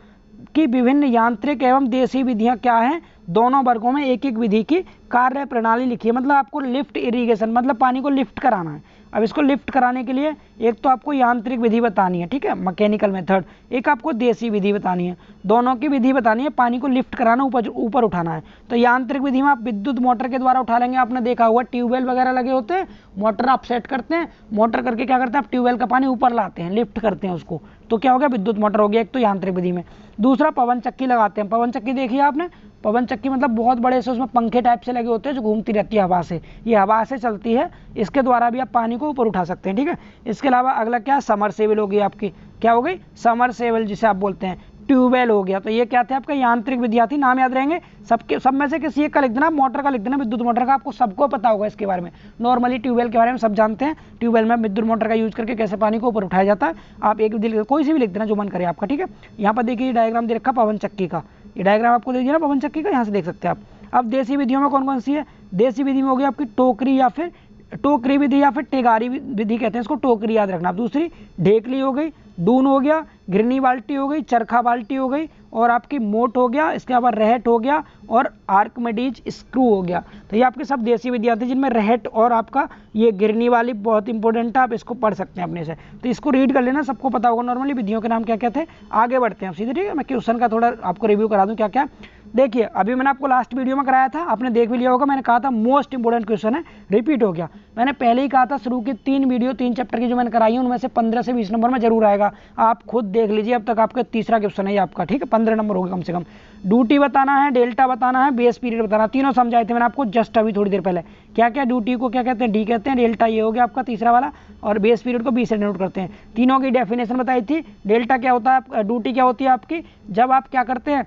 [SPEAKER 1] की विभिन्न यांत्रिक एवं देसी विधियां क्या हैं, दोनों वर्गों में एक एक विधि की कार्य प्रणाली लिखिए। मतलब आपको लिफ्ट इरिगेशन मतलब पानी को लिफ्ट कराना है। अब इसको लिफ्ट कराने के लिए एक तो आपको यांत्रिक विधि बतानी है, ठीक है, मैकेनिकल मेथड, एक आपको देसी विधि बतानी है, दोनों की विधि बतानी है। पानी को लिफ्ट कराना, ऊपर उठाना है। तो यांत्रिक विधि में आप विद्युत मोटर के द्वारा उठा लेंगे। आपने देखा होगा ट्यूबवेल वगैरह लगे होते हैं, मोटर आप सेट करते हैं, मोटर करके क्या करते हैं आप ट्यूबवेल का पानी ऊपर लाते हैं, लिफ्ट करते हैं उसको, तो क्या हो गया विद्युत मोटर हो गया एक तो यांत्रिक विधि में। दूसरा पवन चक्की लगाते हैं। पवन चक्की देखिए आपने, पवन चक्की मतलब बहुत बड़े से उसमें पंखे टाइप से लगे होते हैं जो घूमती रहती है हवा से, ये हवा से चलती है, इसके द्वारा भी आप पानी को ऊपर उठा सकते हैं, ठीक है। इसके अलावा अगला क्या, समरसेबल हो गई आपकी, क्या हो गई समरसेबल जिसे आप बोलते हैं, ट्यूबवेल हो गया। तो ये क्या थे आपका यांत्रिक विधियां थी, नाम याद रहेंगे सबके, सब में से किसी एक का लिख देना, मोटर का लिख देना, विद्युत मोटर का, आपको सबको पता होगा इसके बारे में। नॉर्मली ट्यूबवेल के बारे में सब जानते हैं, ट्यूबवेल में विद्युत मोटर का यूज करके कैसे पानी को ऊपर उठाया जाता है। आप एक विधि कोई सी भी लिख देना जो मन करे आपका, ठीक है। यहाँ पर देखिए डायग्राम दे रखा पवन चक्की का, ये डायग्राम आपको दे दिया ना पवन चक्की का, यहाँ से देख सकते हैं आप। अब देसी विधियों में कौन कौन सी है, देसी विधि में हो गई आपकी टोकरी या फिर टोकरी विधि या फिर टेगारी विधि कहते हैं इसको, टोकरी याद रखना। दूसरी ढेकली हो गई, डून हो गया, घिरनी बाल्टी हो गई, चरखा बाल्टी हो गई, और आपकी मोट हो गया, इसके अलावा रहट हो गया, और आर्कमिडीज स्क्रू हो गया। तो ये आपके सब देसी विधियां थी, जिनमें रहट और आपका ये गिरनी वाली बहुत इंपॉर्टेंट है, आप इसको पढ़ सकते हैं अपने से, तो इसको रीड कर लेना, सबको पता होगा नॉर्मली विधियों के नाम क्या क्या थे। आगे बढ़ते हैं सीधे, ठीक है। मैं क्वेश्चन का थोड़ा आपको रिव्यू करा दूं क्या क्या। देखिए अभी मैंने आपको लास्ट वीडियो में कराया था, आपने देख भी लिया होगा, मैंने कहा था मोस्ट इंपोर्टेंट क्वेश्चन है, रिपीट हो गया। मैंने पहले ही कहा था शुरू की 3 वीडियो 3 चैप्टर की जो मैंने कराई है उनमें से 15 से 20 नंबर में जरूर आएगा, आप खुद देख लीजिए। अब तक आपका तीसरा क्वेश्चन है ये आपका, ठीक है, 15 नंबर होगा कम से कम। ड्यूटी बताना है, डेल्टा बताना है, बेस पीरियड बताना, तीनों समझाए थे मैंने आपको जस्ट अभी थोड़ी देर पहले। क्या क्या ड्यूटी को क्या कहते हैं, डी कहते हैं, डेल्टा ये हो गया आपका तीसरा वाला, और बेस पीरियड को बी से डिनोट करते हैं। तीनों की डेफिनेशन बताई थी। डेल्टा क्या होता है, ड्यूटी क्या होती है आपकी, जब आप क्या करते हैं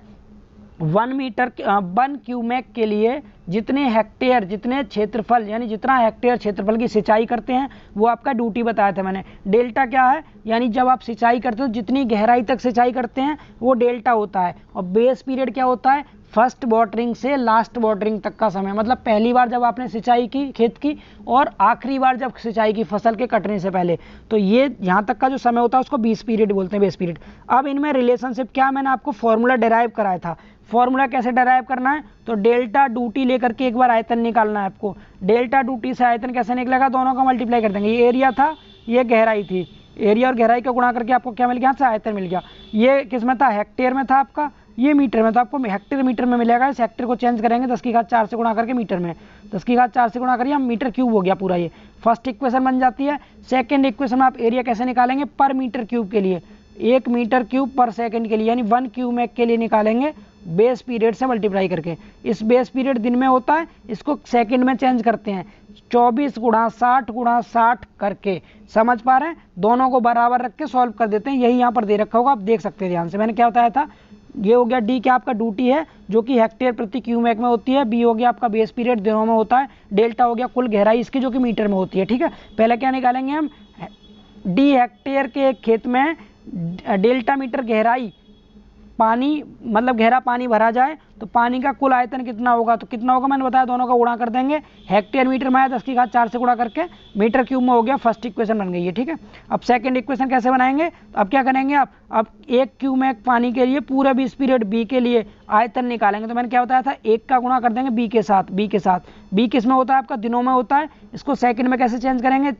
[SPEAKER 1] 1 क्यूमेक के लिए जितने हेक्टेयर, जितने क्षेत्रफल यानी जितना हेक्टेयर क्षेत्रफल की सिंचाई करते हैं वो आपका ड्यूटी बताया था मैंने। डेल्टा क्या है, यानी जब आप सिंचाई करते हो जितनी गहराई तक सिंचाई करते हैं वो डेल्टा होता है। और बेस पीरियड क्या होता है, फर्स्ट वाटरिंग से लास्ट वाटरिंग तक का समय, मतलब पहली बार जब आपने सिंचाई की खेत की और आखिरी बार जब सिंचाई की फसल के कटने से पहले, तो ये यहाँ तक का जो समय होता है उसको बेस पीरियड बोलते हैं, बेस पीरियड। अब इनमें रिलेशनशिप क्या, मैंने आपको फॉर्मूला डिराइव कराया था। फॉर्मूला कैसे डिराइव करना है, तो डेल्टा ड्यूटी लेकर के एक बार आयतन निकालना है आपको। डेल्टा ड्यूटी से आयतन कैसे निकलेगा, दोनों का मल्टीप्लाई कर देंगे। ये एरिया था, ये गहराई थी, एरिया और गहराई का गुणा करके आपको क्या मिल गया, यहाँ से आयतन मिल गया। ये किस में था, हेक्टेयर में था आपका, ये मीटर में, तो आपको हेक्टेयर मीटर में मिलेगा। इस हेक्टेयर को चेंज करेंगे 10 की घात 4 से गुणा करके मीटर में, 10 की घात 4 से गुणा करिए, हम मीटर क्यूब हो गया पूरा। ये फर्स्ट इक्वेशन बन जाती है। सेकंड इक्वेशन में आप एरिया कैसे निकालेंगे, पर मीटर क्यूब के लिए 1 मीटर क्यूब पर सेकंड के लिए, यानी 1 क्यूमेक के लिए निकालेंगे बेस पीरियड से मल्टीप्लाई करके। इस बेस पीरियड दिन में होता है, इसको सेकंड में चेंज करते हैं, 24 गुणा 60 करके। समझ पा रहे हैं, दोनों को बराबर रख के सॉल्व कर देते हैं। यही यहाँ पर दे रखा होगा, आप देख सकते हैं ध्यान से। मैंने क्या बताया था, ये हो गया डी क्या आपका ड्यूटी है जो कि हेक्टेयर प्रति क्यूमेक में होती है, बी हो गया आपका बेस पीरियड दिनों में होता है, डेल्टा हो गया कुल गहराई इसकी जो कि मीटर में होती है, ठीक है। पहले क्या निकालेंगे हम, डी हेक्टेयर के एक खेत में डेल्टा मीटर गहराई पानी, मतलब गहरा पानी भरा जाए तो पानी का कुल आयतन कितना होगा, तो कितना होगा मैंने बताया, दोनों का गुणा कर देंगे। हेक्टेयर मीटर में आया 10 की घात 4 से गुणा करके मीटर क्यूब में हो गया, फर्स्ट इक्वेशन बन गई है, ठीक है। अब सेकंड इक्वेशन कैसे बनाएंगे, तो अब क्या करेंगे आप, अब 1 क्यूमेक पानी के लिए पूरा बेस पीरियड बी के लिए आयतन निकालेंगे। तो मैंने क्या बताया था, 1 का गुणा कर देंगे बी के साथ, बी किस में होता है आपका, दिनों में होता है। इसको सेकंड में कैसे चेंज करेंगे,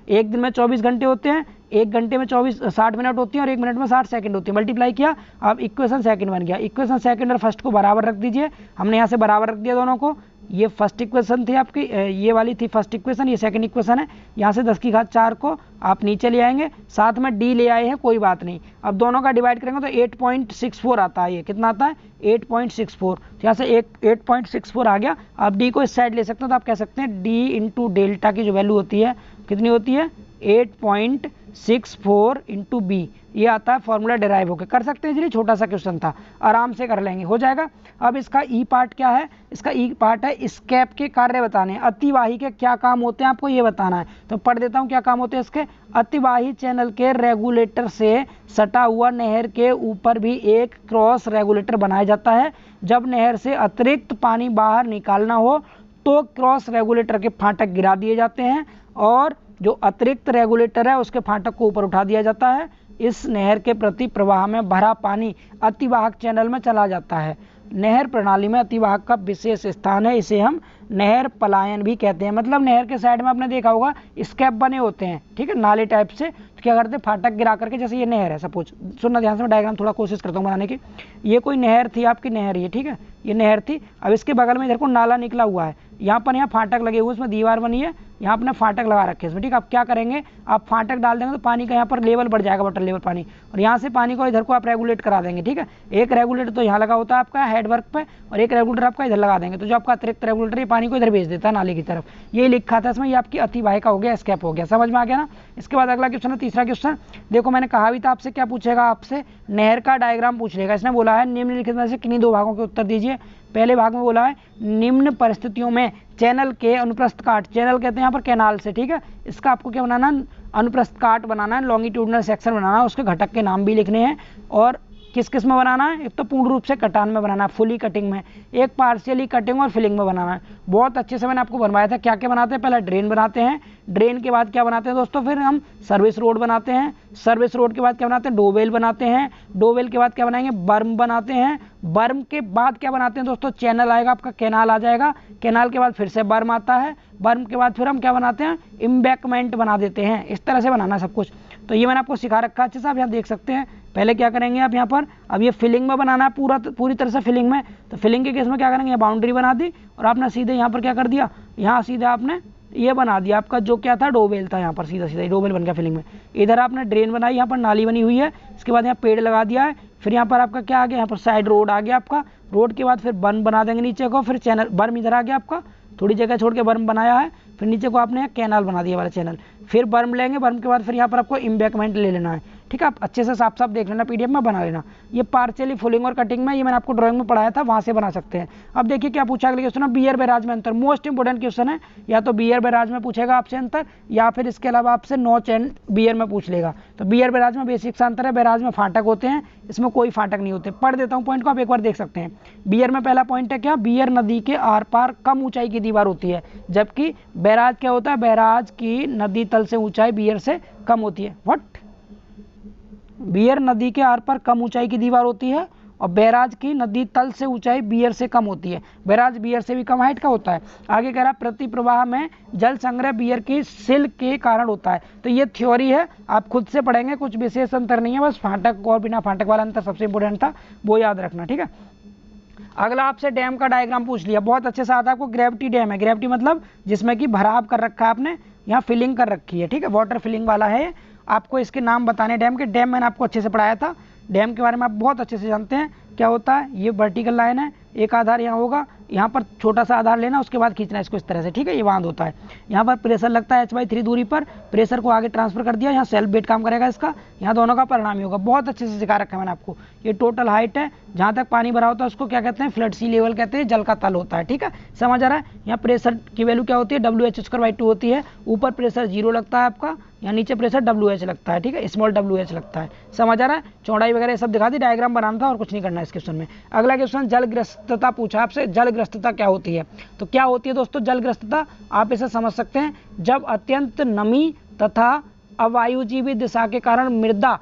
[SPEAKER 1] एक दिन में 24 घंटे होते हैं, 1 घंटे में 60 मिनट होती है और 1 मिनट में 60 सेकंड होती है, मल्टीप्लाई किया, अब इक्वेशन सेकंड बन गया। इक्वेशन सेकंड और फर्स्ट को बराबर रख दीजिए, हमने यहाँ से बराबर रख दिया दोनों को। ये फर्स्ट इक्वेशन थी आपकी, ये वाली थी फर्स्ट इक्वेशन, ये सेकंड इक्वेशन है। यहाँ से 10 की घात 4 को आप नीचे ले आएंगे, साथ में डी ले आए हैं, कोई बात नहीं। अब दोनों का डिवाइड करेंगे तो 8.64 आता है। ये कितना आता है, 8.64। तो यहाँ से 8.64 आ गया। अब डी को इस साइड ले सकते हैं, तो आप कह सकते हैं डी इंटू डेल्टा की जो वैल्यू होती है कितनी होती है, 8.64 64 इंटू बी, ये आता है फॉर्मूला डिराइव होकर। कर सकते हैं जी, छोटा सा क्वेश्चन था, आराम से कर लेंगे, हो जाएगा। अब इसका ई पार्ट क्या है, इसका ई पार्ट है स्केप के कार्य बताने हैं, अतिवाही के क्या काम होते हैं आपको ये बताना है। तो पढ़ देता हूँ क्या काम होते हैं इसके। अतिवाही चैनल के रेगुलेटर से सटा हुआ नहर के ऊपर भी एक क्रॉस रेगुलेटर बनाया जाता है। जब नहर से अतिरिक्त पानी बाहर निकालना हो तो क्रॉस रेगुलेटर के फाटक गिरा दिए जाते हैं और जो अतिरिक्त रेगुलेटर है उसके फाटक को ऊपर उठा दिया जाता है। इस नहर के प्रति प्रवाह में भरा पानी अतिवाहक चैनल में चला जाता है। नहर प्रणाली में अतिवाहक का विशेष स्थान है, इसे हम नहर पलायन भी कहते हैं। मतलब नहर के साइड में आपने देखा होगा स्केप बने होते हैं, ठीक है, नाले टाइप से। तो क्या करते हैं, फाटक गिरा करके, जैसे ये नहर है सपोज, सुनना ध्यान से, मैं डायग्राम थोड़ा कोशिश करता हूँ बनाने की। ये कोई नहर थी आपकी, नहर ये, ठीक है, ये नहर थी। अब इसके बगल में इधर को नाला निकला हुआ है, यहाँ पर यहाँ फाटक लगे हुए, उसमें दीवार बनी है, यहाँ अपने फाटक लगा रखे हैं इसमें, ठीक है। आप क्या करेंगे, आप फाटक डाल देंगे तो पानी का यहाँ पर लेवल बढ़ जाएगा, वाटर लेवल पानी, और यहाँ से पानी को इधर को आप रेगुलेट करा देंगे, ठीक है। एक रेगुलेटर तो यहाँ लगा होता है आपका हेडवर्क पे, और एक रेगुलेटर आपका इधर लगा देंगे। तो जो आपका अतिरिक्त रेगुलेटर ये पानी को इधर भेज देता है नाले की तरफ, ये लिखा था इसमें, ये आपकी अतिवाहिका हो गया, स्केप हो गया। समझ में आ गया ना। इसके बाद अगला क्वेश्चन है, तीसरा क्वेश्चन देखो, मैंने कहा भी था आपसे, क्या पूछेगा आपसे, नहर का डायग्राम पूछ लेगा। इसने बोला है निम्नलिखित में से किन्हीं दो भागों के उत्तर दीजिए। पहले भाग में बोला है निम्न परिस्थितियों में चैनल के अनुप्रस्थ काट, चैनल कहते हैं यहाँ पर कैनाल से, ठीक है, इसका आपको क्या बनाना है, अनुप्रस्थ काट बनाना है, लॉन्गिट्यूडनल सेक्शन बनाना है, उसके घटक के नाम भी लिखने हैं, और किस किस में बनाना है, एक तो पूर्ण रूप से कटान में बनाना है, फुली कटिंग में, एक पार्शियली कटिंग और फिलिंग में बनाना है। बहुत अच्छे से मैंने आपको बनवाया था। क्या क्या बनाते हैं, पहले ड्रेन बनाते हैं, ड्रेन के बाद क्या बनाते हैं दोस्तों, फिर हम सर्विस रोड बनाते हैं, सर्विस रोड के बाद क्या बनाते हैं, डोवेल बनाते हैं, डोवेल के बाद क्या बनाएंगे, बर्म बनाते हैं, बर्म के बाद क्या बनाते हैं दोस्तों, चैनल आएगा आपका, कैनाल आ जाएगा, कैनाल के बाद फिर से बर्म आता है, बर्म के बाद फिर हम क्या बनाते हैं, इम्बैकमेंट बना देते हैं। इस तरह से बनाना सब कुछ। तो ये मैंने आपको सिखा रखा है अच्छे से, आप यहाँ देख सकते हैं। पहले क्या करेंगे आप यहाँ पर, अब ये फिलिंग में बनाना है पूरी तरह से फिलिंग में। तो फिलिंग के केस में क्या करेंगे, बाउंड्री बना दी और आपने सीधे यहाँ पर क्या कर दिया, यहाँ सीधे आपने ये बना दिया, आपका जो क्या था डोवेल था, यहाँ पर सीधा सीधा डोवेल बन गया फिलिंग में। इधर आपने ड्रेन बनाई, यहाँ पर नाली बनी हुई है, इसके बाद यहाँ पेड़ लगा दिया है, फिर यहाँ पर आपका क्या आ गया, यहाँ पर साइड रोड आ गया आपका, रोड के बाद फिर बर्म बना देंगे नीचे को, फिर चैनल, बर्म इधर आ गया आपका, थोड़ी जगह छोड़ के बर्म बनाया है, फिर नीचे को आपने कैनाल बना दिया वाला चैनल, फिर बर्म लेंगे, बर्म के बाद फिर यहाँ पर आपको इम्बैकमेंट ले लेना है, ठीक है। आप अच्छे से साफ साफ देख लेना, पीडीएफ में बना लेना। ये पार्शियली फुलिंग और कटिंग में, ये मैंने आपको ड्राइंग में पढ़ाया था, वहाँ से बना सकते हैं। अब देखिए क्या पूछा अगले क्वेश्चन है, बियर बैराज में अंतर। मोस्ट इंपोर्टेंट क्वेश्चन है, या तो बियर बैराज में पूछेगा आपसे अंतर, या फिर इसके अलावा आपसे नॉच एंड बियर में पूछ लेगा। तो बियर बैराज में बेसिक सा अंतर है, बैराज में फाटक होते हैं, इसमें कोई फाटक नहीं होते। पढ़ देता हूँ पॉइंट को, आप एक बार देख सकते हैं। बियर में पहला पॉइंट है क्या, बियर नदी के आर पार कम ऊंचाई की दीवार होती है, जबकि बैराज क्या होता है, बैराज की नदी तल से ऊंचाई बियर से कम होती है। व्हाट, बियर नदी के आर पर कम ऊंचाई की दीवार होती है और बैराज की नदी तल से ऊंचाई बियर से कम होती है। बैराज बियर से भी कम हाइट का होता है। आगे कह रहा प्रति प्रवाह में जल संग्रह बियर की सिल के कारण होता है। तो ये थ्योरी है, आप खुद से पढ़ेंगे, कुछ विशेष अंतर नहीं है, बस फाटक और बिना फाटक वाला अंतर सबसे इंपोर्टेंट था, वो याद रखना, ठीक है। अगला आपसे डैम का डायग्राम पूछ लिया, बहुत अच्छे से आता है आपको। ग्रेविटी डैम है, ग्रेविटी मतलब जिसमें कि भराव कर रखा है आपने, यहाँ फिलिंग कर रखी है, ठीक है, वाटर फिलिंग वाला है। आपको इसके नाम बताने डैम के, डैम मैंने आपको अच्छे से पढ़ाया था, डैम के बारे में आप बहुत अच्छे से जानते हैं। क्या होता है, ये वर्टिकल लाइन है, एक आधार यहाँ होगा, यहाँ पर छोटा सा आधार लेना, उसके बाद खींचना इसको इस तरह से, ठीक है, ये बांध होता है। यहाँ पर प्रेशर लगता है h/3 दूरी पर, प्रेशर को आगे ट्रांसफर कर दिया, यहाँ सेल्फ वेट काम करेगा इसका, यहाँ दोनों का परिणामी होगा। बहुत अच्छे से सिखा रखा है मैंने आपको। ये टोटल हाइट है, जहाँ तक पानी भरा होता है उसको क्या कहते हैं, फ्लड सी लेवल कहते हैं, जल का तल होता है, ठीक है, समझ आ रहा है। यहाँ प्रेशर की वैल्यू क्या होती है, WH/2 होती है, ऊपर प्रेशर 0 लगता है आपका, यहाँ नीचे प्रेशर WH लगता है, ठीक है, स्मॉल WH लगता है, समझ आ रहा है। चौड़ाई वगैरह सब दिखा दी, डायग्राम बनाना था और कुछ नहीं करना इस क्वेश्चन में। अगला क्वेश्चन जलग्रस्तता पूछा आपसे, जलग्रस्तता क्या होती है। तो क्या होती है दोस्तों जलग्रस्तता, आप इसे समझ सकते हैं, जब अत्यंत नमी तथा अवायुजीवी दिशा के कारण मृदा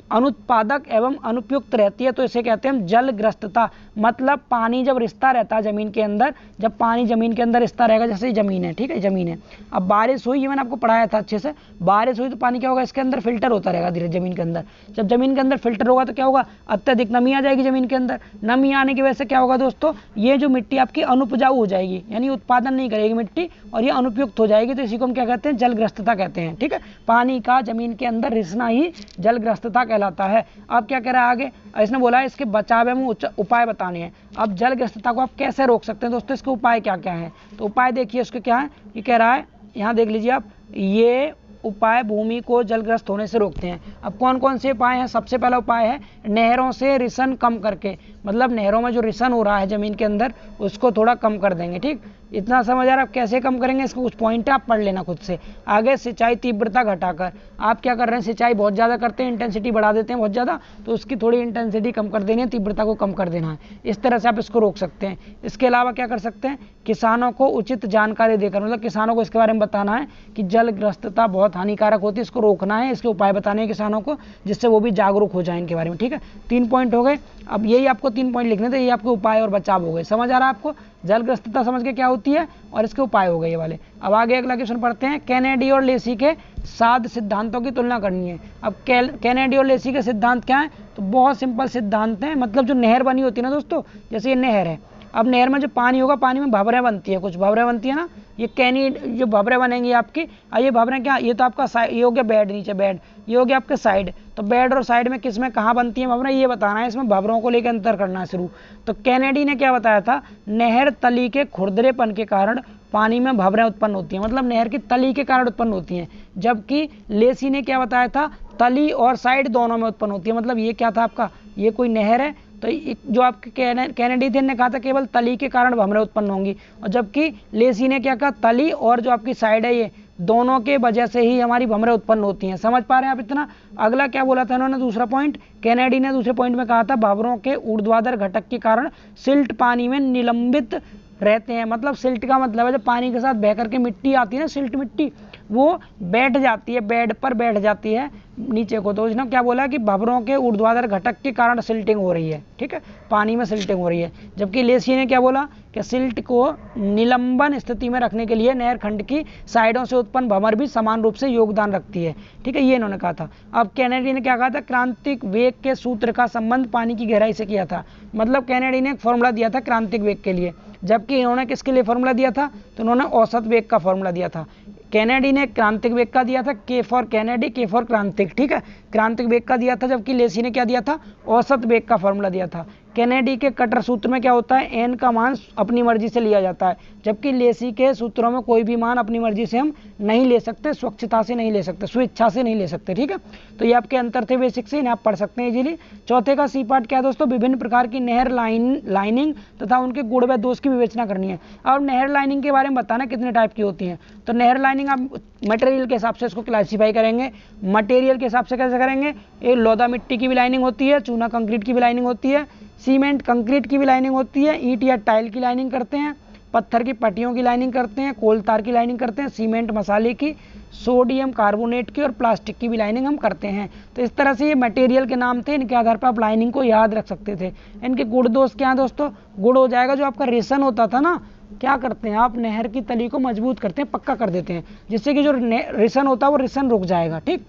[SPEAKER 1] अनुत्पादक एवं अनुपयुक्त रहती है, तो इसे कहते हैं जलग्रस्तता। मतलब पानी जब रिश्ता रहता है जमीन के अंदर, जब पानी जमीन के अंदर रिश्ता रहेगा, जैसे जमीन है, ठीक है, जमीन है, अब बारिश हुई, ये मैंने आपको पढ़ाया था अच्छे से, बारिश हुई तो पानी क्या होगा, इसके अंदर फिल्टर होता रहेगा धीरे जमीन के अंदर। जब जमीन के अंदर फिल्टर होगा तो क्या होगा, अत्यधिक नमी आ जाएगी जमीन के अंदर। नमी आने की वजह से क्या होगा दोस्तों, ये जो मिट्टी आपकी अनुपजाऊ हो जाएगी, यानी उत्पादन नहीं करेगी मिट्टी, और ये अनुपयुक्त हो जाएगी, तो इसी को हम क्या कहते हैं, जलग्रस्तता कहते हैं, ठीक है। पानी का जमीन के अंदर रिसना ही जलग्रस्तता कहलाता है। अब क्या कह रहा है आगे, इसने बोला है इसके बचाव एवं उपाय बताने हैं। अब जलग्रस्तता को आप कैसे रोक सकते हैं दोस्तों, इसके उपाय क्या क्या है। तो उपाय देखिए उसके क्या है, ये कह रहा है, यहाँ देख लीजिए आप, ये उपाय भूमि को जलग्रस्त होने से रोकते हैं। अब कौन कौन से उपाय हैं? सबसे पहला उपाय है नहरों से रिसन कम करके, मतलब नहरों में जो रिसन हो रहा है जमीन के अंदर उसको थोड़ा कम कर देंगे। ठीक, इतना समझ आ रहा है? आप कैसे कम करेंगे इसको कुछ पॉइंट आप पढ़ लेना खुद से। आगे सिंचाई तीव्रता घटाकर, आप क्या कर रहे हैं, सिंचाई बहुत ज़्यादा करते हैं, इंटेंसिटी बढ़ा देते हैं बहुत ज़्यादा, तो उसकी थोड़ी इंटेंसिटी कम कर देनी है, तीव्रता को कम कर देना है। इस तरह से आप इसको रोक सकते हैं। इसके अलावा क्या कर सकते हैं, किसानों को उचित जानकारी देकर, मतलब किसानों को इसके बारे में बताना है कि जलग्रस्तता बहुत हानिकारक होती है, इसको रोकना है, इसके उपाय बताने हैं किसानों को, जिससे वो भी जागरूक हो जाए इनके बारे में। ठीक है, 3 पॉइंट हो गए। अब यही आपको 3 पॉइंट लिखने थे, ये आपके उपाय और बचाव हो गए। समझ आ रहा है आपको? जलग्रस्तता समझ के क्या होती है और इसके उपाय हो गए ये वाले। अब आगे अगला क्वेश्चन पढ़ते हैं। कैनेडी और लेसी के साध सिद्धांतों की तुलना करनी है। अब कैनेडी और लेसी के सिद्धांत क्या है? तो बहुत सिंपल सिद्धांत हैं। मतलब जो नहर बनी होती है ना दोस्तों, जैसे ये नहर है, अब नहर में जो पानी होगा, पानी में भंवरें बनती है, कुछ भंवरें बनती है ना, ये कैनी जो भंवरें बनेंगी आपकी, ये भंवरें क्या, ये तो आपका ये हो गया बेड, नीचे बेड, ये हो गया आपके साइड। तो बेड और साइड में किस में कहाँ बनती है भंवरें, ये बताना है। इसमें भंवरों को लेकर अंतर करना है शुरू। तो कैनेडी ने क्या बताया था, नहर तली के खुरदरेपन के कारण पानी में भंवरें उत्पन्न होती हैं, मतलब नहर की तली के कारण उत्पन्न होती हैं। जबकि लेसी ने क्या बताया था, तली और साइड दोनों में उत्पन्न होती है। मतलब ये क्या था आपका, ये कोई नहर है, तो जो आपके कैनेडी थे ने कहा था केवल तली के कारण भंवरें उत्पन्न होंगी, और जबकि लेसी ने क्या कहा, तली और जो आपकी साइड है ये दोनों के वजह से ही हमारी भंवरें उत्पन्न होती हैं। समझ पा रहे हैं आप इतना? अगला क्या बोला था इन्होंने, दूसरा पॉइंट, कैनेडी ने दूसरे पॉइंट में कहा था भंवरों के ऊर्ध्वाधर घटक के कारण सिल्ट पानी में निलंबित रहते हैं। मतलब सिल्ट का मतलब है जब पानी के साथ बह करके मिट्टी आती है ना, सिल्ट मिट्टी, वो बैठ जाती है, बेड पर बैठ जाती है नीचे को। तो उसने क्या बोला कि भंवरों के ऊर्ध्वाधर घटक के कारण सिल्टिंग हो रही है। ठीक है, पानी में सिल्टिंग हो रही है। जबकि लेसी ने क्या बोला कि सिल्ट को निलंबन स्थिति में रखने के लिए नहर खंड की साइडों से उत्पन्न भंवर भी समान रूप से योगदान रखती है। ठीक है, ये इन्होंने कहा था। अब कैनेडी ने क्या कहा था, क्रांतिक वेग के सूत्र का संबंध पानी की गहराई से किया था। मतलब कैनेडी ने एक फॉर्मूला दिया था क्रांतिक वेग के लिए, जबकि इन्होंने किसके लिए फॉर्मूला दिया था, तो इन्होंने औसत वेग का फॉर्मूला दिया था। कैनेडी ने क्रांतिक वेग का दिया था, के फॉर कैनेडी, के फॉर क्रांतिक। ठीक है, क्रांतिक वेग का दिया था, जबकि लेसी ने क्या दिया था, औसत वेग का फॉर्मूला दिया था। कैनेडी के कटर सूत्र में क्या होता है, एन का मान अपनी मर्जी से लिया जाता है, जबकि लेसी के सूत्रों में कोई भी मान अपनी मर्जी से हम नहीं ले सकते, स्वच्छता से नहीं ले सकते, स्वेच्छा से नहीं ले सकते। ठीक है, तो ये आपके अंतर थे बेसिक से, इन्हें आप पढ़ सकते हैं इजीली। चौथे का सी पार्ट क्या है दोस्तों, विभिन्न प्रकार की नहर लाइनिंग तथा उनके गुण व दोष की विवेचना करनी है। अब नहर लाइनिंग के बारे में बताना कितने टाइप की होती हैं। तो नहर लाइनिंग आप मटेरियल के हिसाब से इसको क्लासीफाई करेंगे। मटेरियल के हिसाब से कैसे करेंगे, ये लौदा मिट्टी की भी लाइनिंग होती है, चूना कंक्रीट की भी लाइनिंग होती है, सीमेंट कंक्रीट की भी लाइनिंग होती है, ईंट या टाइल की लाइनिंग करते हैं, पत्थर की पट्टियों की लाइनिंग करते हैं, कोल तार की लाइनिंग करते हैं, सीमेंट मसाले की, सोडियम कार्बोनेट की और प्लास्टिक की भी लाइनिंग हम करते हैं। तो इस तरह से ये मटेरियल के नाम थे, इनके आधार पर आप लाइनिंग को याद रख सकते थे। इनके गुण दोष क्या है दोस्तों, गुण हो जाएगा जो आपका रेशन होता था ना, क्या करते हैं आप, नहर की तली को मजबूत करते हैं, पक्का कर देते हैं, जिससे कि जो रेशन होता है वो रेशन रुक जाएगा। ठीक,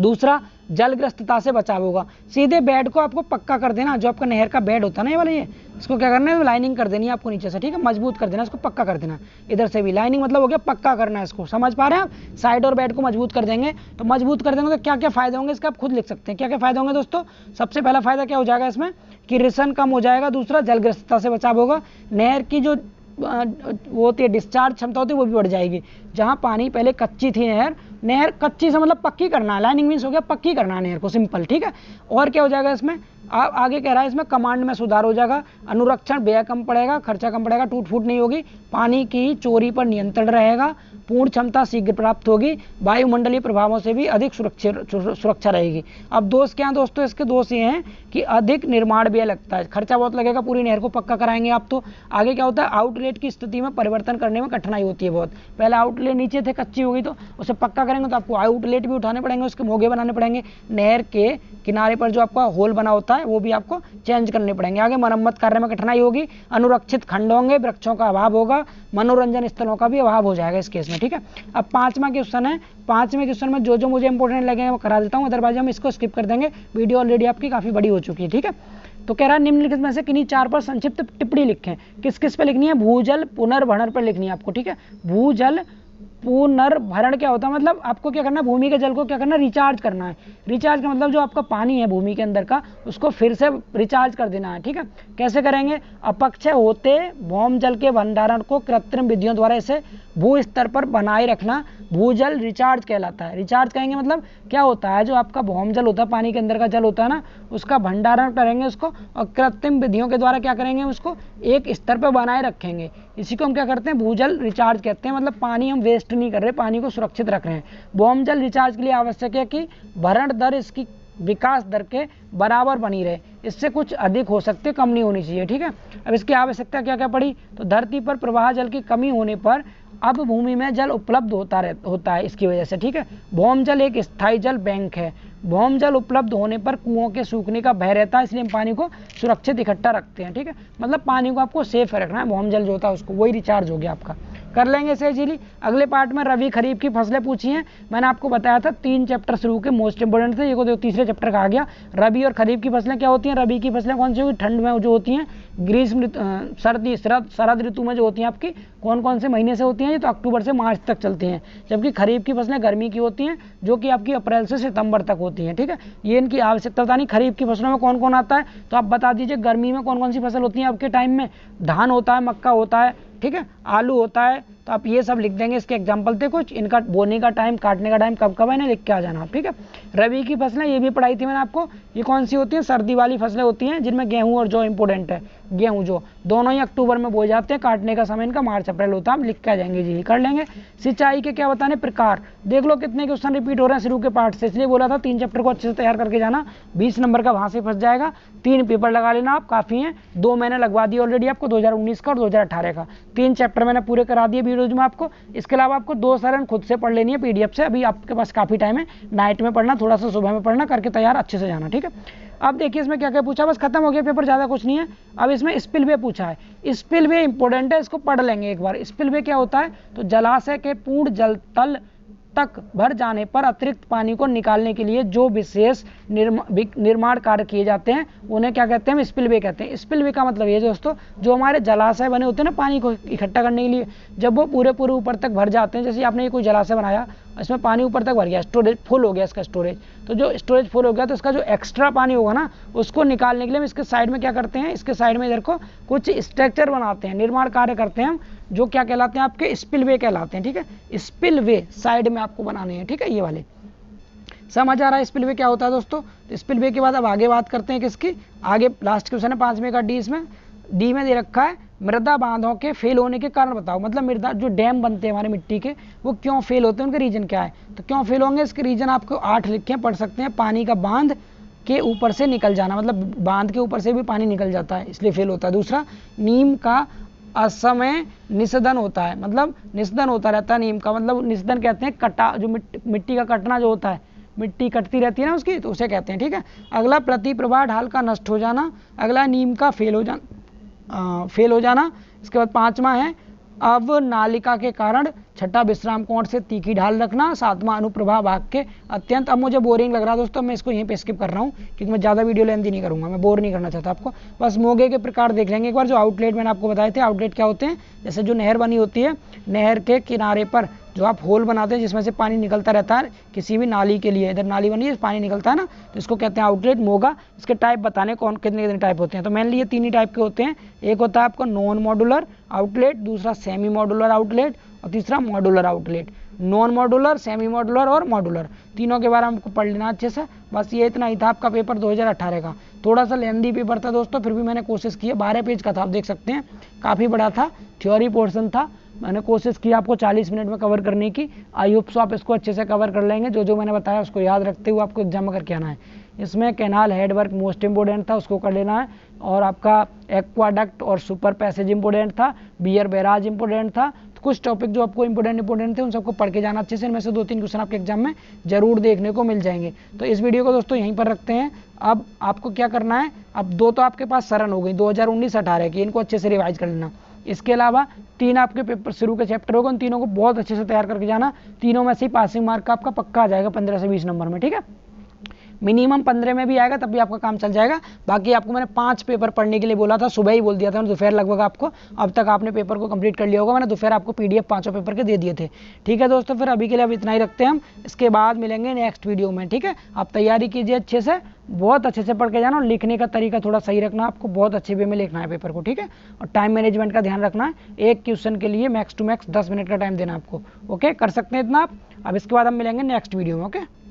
[SPEAKER 1] दूसरा जलग्रस्तता से बचाव होगा, सीधे बेड को आपको पक्का कर देना, जो आपका नहर का बेड होता है ना ये वाला, ये इसको क्या करना है, लाइनिंग कर देनी है आपको नीचे से। ठीक है, मजबूत कर देना, इसको पक्का कर देना। इधर से भी लाइनिंग मतलब हो गया पक्का करना है इसको, समझ पा रहे हैं आप? साइड और बेड को मजबूत कर देंगे, तो मजबूत कर देंगे तो क्या क्या फायदे होंगे इसका आप खुद लिख सकते हैं। क्या क्या फायदे होंगे दोस्तों, सबसे पहला फायदा क्या हो जाएगा इसमें कि रेशन कम हो जाएगा, दूसरा जलग्रस्तता से बचाव होगा, नहर की जो वो होती है डिस्चार्ज क्षमता होती है वो भी बढ़ जाएगी। जहां पानी पहले कच्ची थी नहर कच्ची से मतलब पक्की करना है, लाइनिंग मीन्स हो गया पक्की करना है नहर को, सिंपल। ठीक है, और क्या हो जाएगा इसमें, आगे कह रहा है इसमें कमांड में सुधार हो जाएगा, अनुरक्षण व्यय कम पड़ेगा, खर्चा कम पड़ेगा, टूट फूट नहीं होगी, पानी की चोरी पर नियंत्रण रहेगा, पूर्ण क्षमता शीघ्र प्राप्त होगी, वायुमंडलीय प्रभावों से भी अधिक सुरक्षा रहेगी। अब दोष क्या है दोस्तों, इसके दोष ये हैं कि अधिक निर्माण व्यय लगता है, खर्चा बहुत लगेगा, पूरी नहर को पक्का कराएंगे आप तो। आगे क्या होता है, आउटलेट की स्थिति में परिवर्तन करने में कठिनाई होती है बहुत, पहले आउटलेट नीचे थे कच्ची हो गई तो उसे पक्का करेंगे तो आपको आउटलेट भी उठाने पड़ेंगे, उसके मोगे बनाने पड़ेंगे, नहर के किनारे पर जो आपका होल बना होता है वो भी आपको चेंज करने पड़ेंगे। आगे मरम्मत कार्य में कठिनाई होगी, अनुरक्षित खंड होंगे, वृक्षों का अभाव होगा, मनोरंजन स्थलों का भी अभाव हो जाएगा इस केस में। ठीक है, अब पांचवा क्वेश्चन है, पांचवें क्वेश्चन में जो मुझे इंपॉर्टेंट लगे वो करा देता हूँ, अदरवाइज हम इसको स्किप कर देंगे, वीडियो ऑलरेडी आपकी काफी बड़ी हो चुकी है। ठीक है, तो कह रहा है निम्नलिखित में से किन्हीं चार पर संक्षिप्त टिप्पणी लिखें। किस किस पे लिखनी है, भूजल पुनर्भरण पर लिखनी है आपको। ठीक है, भूजल पुनर्भरण क्या होता है, मतलब आपको क्या करना है, भूमि के जल को क्या करना है, रिचार्ज करना है। रिचार्ज का मतलब जो आपका पानी है भूमि के अंदर का, उसको फिर से रिचार्ज कर देना है। ठीक है, कैसे करेंगे, अपक्षय होते भौम जल के भंडारण को कृत्रिम विधियों द्वारा इसे भू स्तर पर बनाए रखना भूजल रिचार्ज कहलाता है। रिचार्ज कहेंगे मतलब क्या होता है, जो आपका भौम जल होता है, पानी के अंदर का जल होता है ना, उसका भंडारण करेंगे उसको, और कृत्रिम विधियों के द्वारा क्या करेंगे, उसको एक स्तर पर बनाए रखेंगे। इसी को हम क्या करते हैं, भूजल रिचार्ज कहते हैं। मतलब पानी हम वेस्ट नहीं कर रहे, पानी को सुरक्षित रख रहे हैं। भौम जल रिचार्ज के लिए आवश्यक है कि भरण दर इसकी विकास दर के बराबर बनी रहे, इससे कुछ अधिक हो सकती है, कम नहीं होनी चाहिए। ठीक है, अब इसकी आवश्यकता क्या क्या पड़ी, तो धरती पर प्रवाह जल की कमी होने पर अब भूमि में जल उपलब्ध होता है इसकी वजह से। ठीक है, भौम जल एक स्थायी जल बैंक है। भौम जल उपलब्ध होने पर कुओं के सूखने का भय रहता है, इसलिए हम पानी को सुरक्षित इकट्ठा रखते हैं। ठीक है, मतलब पानी को आपको सेफ रखना है, भौम जल जो होता है उसको, वही रिचार्ज हो गया आपका। कर लेंगे इसे इजीली। अगले पार्ट में रबी खरीफ की फसलें पूछी हैं। मैंने आपको बताया था 3 चैप्टर शुरू के मोस्ट इंपोर्टेंट थे, ये को तीसरे चैप्टर का आ गया। रबी और खरीफ की फसलें क्या होती हैं, रबी की फसलें कौन सी होगी, ठंड में जो होती हैं, ग्रीष्म सर्दी शरद ऋतु में जो होती हैं आपकी कौन कौन से महीने से होती हैं, ये तो अक्टूबर से मार्च तक चलती हैं। जबकि खरीफ की फसलें गर्मी की होती हैं, जो कि आपकी अप्रैल से सितंबर तक होती हैं। ठीक है, ये इनकी आवश्यकता बतानी। खरीफ की फसलों में कौन कौन आता है, तो आप बता दीजिए गर्मी में कौन कौन सी फसल होती है आपके टाइम में, धान होता है, मक्का होता है, ठीक है, आलू होता है, तो आप ये सब लिख देंगे। इसके एग्जाम्पल थे कुछ, इनका बोने का टाइम, काटने का टाइम कब कब है, इन्हें लिख के आ जाना आप। ठीक है, रबी की फसलें ये भी पढ़ाई थी मैंने आपको, ये कौन सी होती हैं, सर्दी वाली फसलें होती हैं, जिनमें गेहूं और जौ इंपोर्टेंट है। गेहूं जौ दोनों ही अक्टूबर में बोए जाते हैं, काटने का समय इनका मार्च अप्रैल होता है, हम लिख के आ जाएंगे जी, कर लेंगे। सिंचाई के क्या बताने प्रकार, देख लो कितने क्वेश्चन रिपीट हो रहे हैं शुरू के पार्ट से, इसलिए बोला था 3 चैप्टर को अच्छे से तैयार करके जाना, 20 नंबर का वहां से फंस जाएगा। 3 पेपर लगा लेना आप, काफी है, 2 मैंने लगवा दिए ऑलरेडी आपको, 2019 का और 2018 का 3 चैप्टर मैंने पूरे करा दिए वीडियोज में आपको। इसके अलावा आपको 2 सरन खुद से पढ़ लेनी है पीडीएफ से, अभी आपके पास काफी टाइम है, नाइट में पढ़ना, थोड़ा सा सुबह में पढ़ना, करके तैयार अच्छे से जाना। ठीक है, अब देखिए इसमें क्या क्या पूछा, बस खत्म हो गया पेपर, ज्यादा कुछ नहीं है। अब इसमें स्पिलवे पूछा है, स्पिलवे इंपॉर्टेंट है, इसको पढ़ लेंगे एक बार। स्पिलवे क्या होता है, तो जलाशय के पूर्ण जल तल तक भर जाने पर अतिरिक्त पानी को निकालने के लिए जो विशेष निर्माण कार्य किए जाते हैं उन्हें क्या कहते हैं, स्पिलवे कहते हैं। स्पिलवे का मतलब ये दोस्तों, जो हमारे जलाशय बने होते हैं ना पानी को इकट्ठा करने के लिए, जब वो पूरे ऊपर तक भर जाते हैं, जैसे आपने ये कोई जलाशय बनाया, इसमें पानी ऊपर तक भर गया, स्टोरेज फुल हो गया इसका स्टोरेज, तो जो स्टोरेज फुल हो गया तो इसका जो एक्स्ट्रा पानी होगा ना, उसको निकालने के लिए हम इसके साइड में क्या करते हैं, इसके साइड में इधर को कुछ स्ट्रक्चर बनाते हैं, निर्माण कार्य करते हैं हम, जो क्या कहलाते हैं आपके स्पिलवे कहलाते हैं। ठीक है, स्पिलवे साइड में आपको बनाने हैं। ठीक है, ये वाले समझ आ रहा है स्पिलवे क्या होता है दोस्तों। तो स्पिलवे के बाद अब आगे बात करते हैं किसकी, आगे लास्ट क्वेश्चन है 5वें का, डी में दे रखा है मृदा बांधों के फेल होने के कारण बताओ। मतलब मृदा जो डैम बनते हैं हमारे मिट्टी के, वो क्यों फेल होते हैं, उनके रीजन क्या है, तो क्यों फेल होंगे इसके रीजन आपको 8 लिखे पढ़ सकते हैं। पानी का बांध के ऊपर से निकल जाना, मतलब बांध के ऊपर से भी पानी निकल जाता है, इसलिए फेल होता है। दूसरा, नीम का असमय निषेधन होता है, मतलब निषेधन होता रहता है नीम का, मतलब निषेधन कहते हैं कटा, जो मिट्टी का कटना जो होता है, मिट्टी कटती रहती है ना उसकी, तो उसे कहते हैं। ठीक है, अगला प्रति प्रवाह ढाल का नष्ट हो जाना, अगला नीम का फेल हो जाना। इसके बाद 5वां है अवनालिका के कारण, छठा विश्राम कोण से तीखी ढाल रखना, 7वां अनुप्रभा भाग के अत्यंत। अब मुझे बोरिंग लग रहा है दोस्तों, मैं इसको यहीं पे स्किप कर रहा हूँ, क्योंकि मैं ज़्यादा वीडियो लेंथी नहीं करूँगा, मैं बोर नहीं करना चाहता आपको। बस मोगे के प्रकार देख लेंगे एक बार, जो आउटलेट मैंने आपको बताए थे। आउटलेट क्या होते हैं, जैसे जो नहर बनी होती है, नहर के किनारे पर जो आप होल बनाते हैं जिसमें से पानी निकलता रहता है, किसी भी नाली के लिए, इधर नाली बनी है पानी निकलता है ना, तो इसको कहते हैं आउटलेट, मोगा। इसके टाइप बताने कौन कितने टाइप होते हैं, तो मेनली ये 3 ही टाइप के होते हैं। एक होता है आपका नॉन मॉड्यूलर आउटलेट, दूसरा सेमी मॉड्यूलर आउटलेट, और तीसरा modular outlet. Non modular, semi modular और मॉड्यूलर, तीनों के बारे में आपको पढ़ लेना अच्छे से। बस ये इतना ही था आपका पेपर 2018 का। थोड़ा सा लेंदी पेपर था दोस्तों, फिर भी मैंने कोशिश की है, 12 पेज का था, आप देख सकते हैं, काफ़ी बड़ा था, थ्योरी पोर्शन था, मैंने कोशिश की आपको 40 मिनट में कवर करने की। आई होप सो आप इसको अच्छे से कवर कर लेंगे, जो मैंने बताया उसको याद रखते हुए आपको एग्जाम में करके आना है। इसमें canal head work most important था, उसको कर लेना है, और आपका एक्वाडक्ट और सुपर पैसेज इंपोर्टेंट था, बियर बैराज इंपोर्टेंट था। तो कुछ टॉपिक जो आपको इंपोर्टेंट थे उन सबको पढ़ के जाना अच्छे से, इनमें से 2-3 क्वेश्चन आपके एग्जाम में जरूर देखने को मिल जाएंगे। तो इस वीडियो को दोस्तों यहीं पर रखते हैं। अब आपको क्या करना है, अब 2 तो आपके पास सरन हो गई 2019-18 की, इनको अच्छे से रिवाइज कर लेना। इसके अलावा 3 आपके पेपर शुरू के चैप्टर होगा, उन तीनों को बहुत अच्छे से तैयार करके जाना। तीनों में से ही पासिंग मार्क का आपका पक्का आ जाएगा 15 से 20 नंबर में। ठीक है, मिनिमम 15 में भी आएगा तब भी आपका काम चल जाएगा। बाकी आपको मैंने 5 पेपर पढ़ने के लिए बोला था, सुबह ही बोल दिया था मैंने, दोपहर लगभग आपको, अब तक आपने पेपर को कंप्लीट कर लिया होगा। मैंने दोपहर आपको PDF 5 पेपर के दे दिए थे। ठीक है दोस्तों, फिर अभी के लिए अब इतना ही रखते हैं हम, इसके बाद मिलेंगे नेक्स्ट वीडियो में। ठीक है, आप तैयारी कीजिए अच्छे से, बहुत अच्छे से पढ़ के जाना, और लिखने का तरीका थोड़ा सही रखना, आपको बहुत अच्छे वे में लिखना है पेपर को। ठीक है, और टाइम मैनेजमेंट का ध्यान रखना है, एक क्वेश्चन के लिए मैक्स टू मैक्स 10 मिनट का टाइम देना आपको। ओके, कर सकते हैं इतना आप। अब इसके बाद हम मिलेंगे नेक्स्ट वीडियो में। ओके।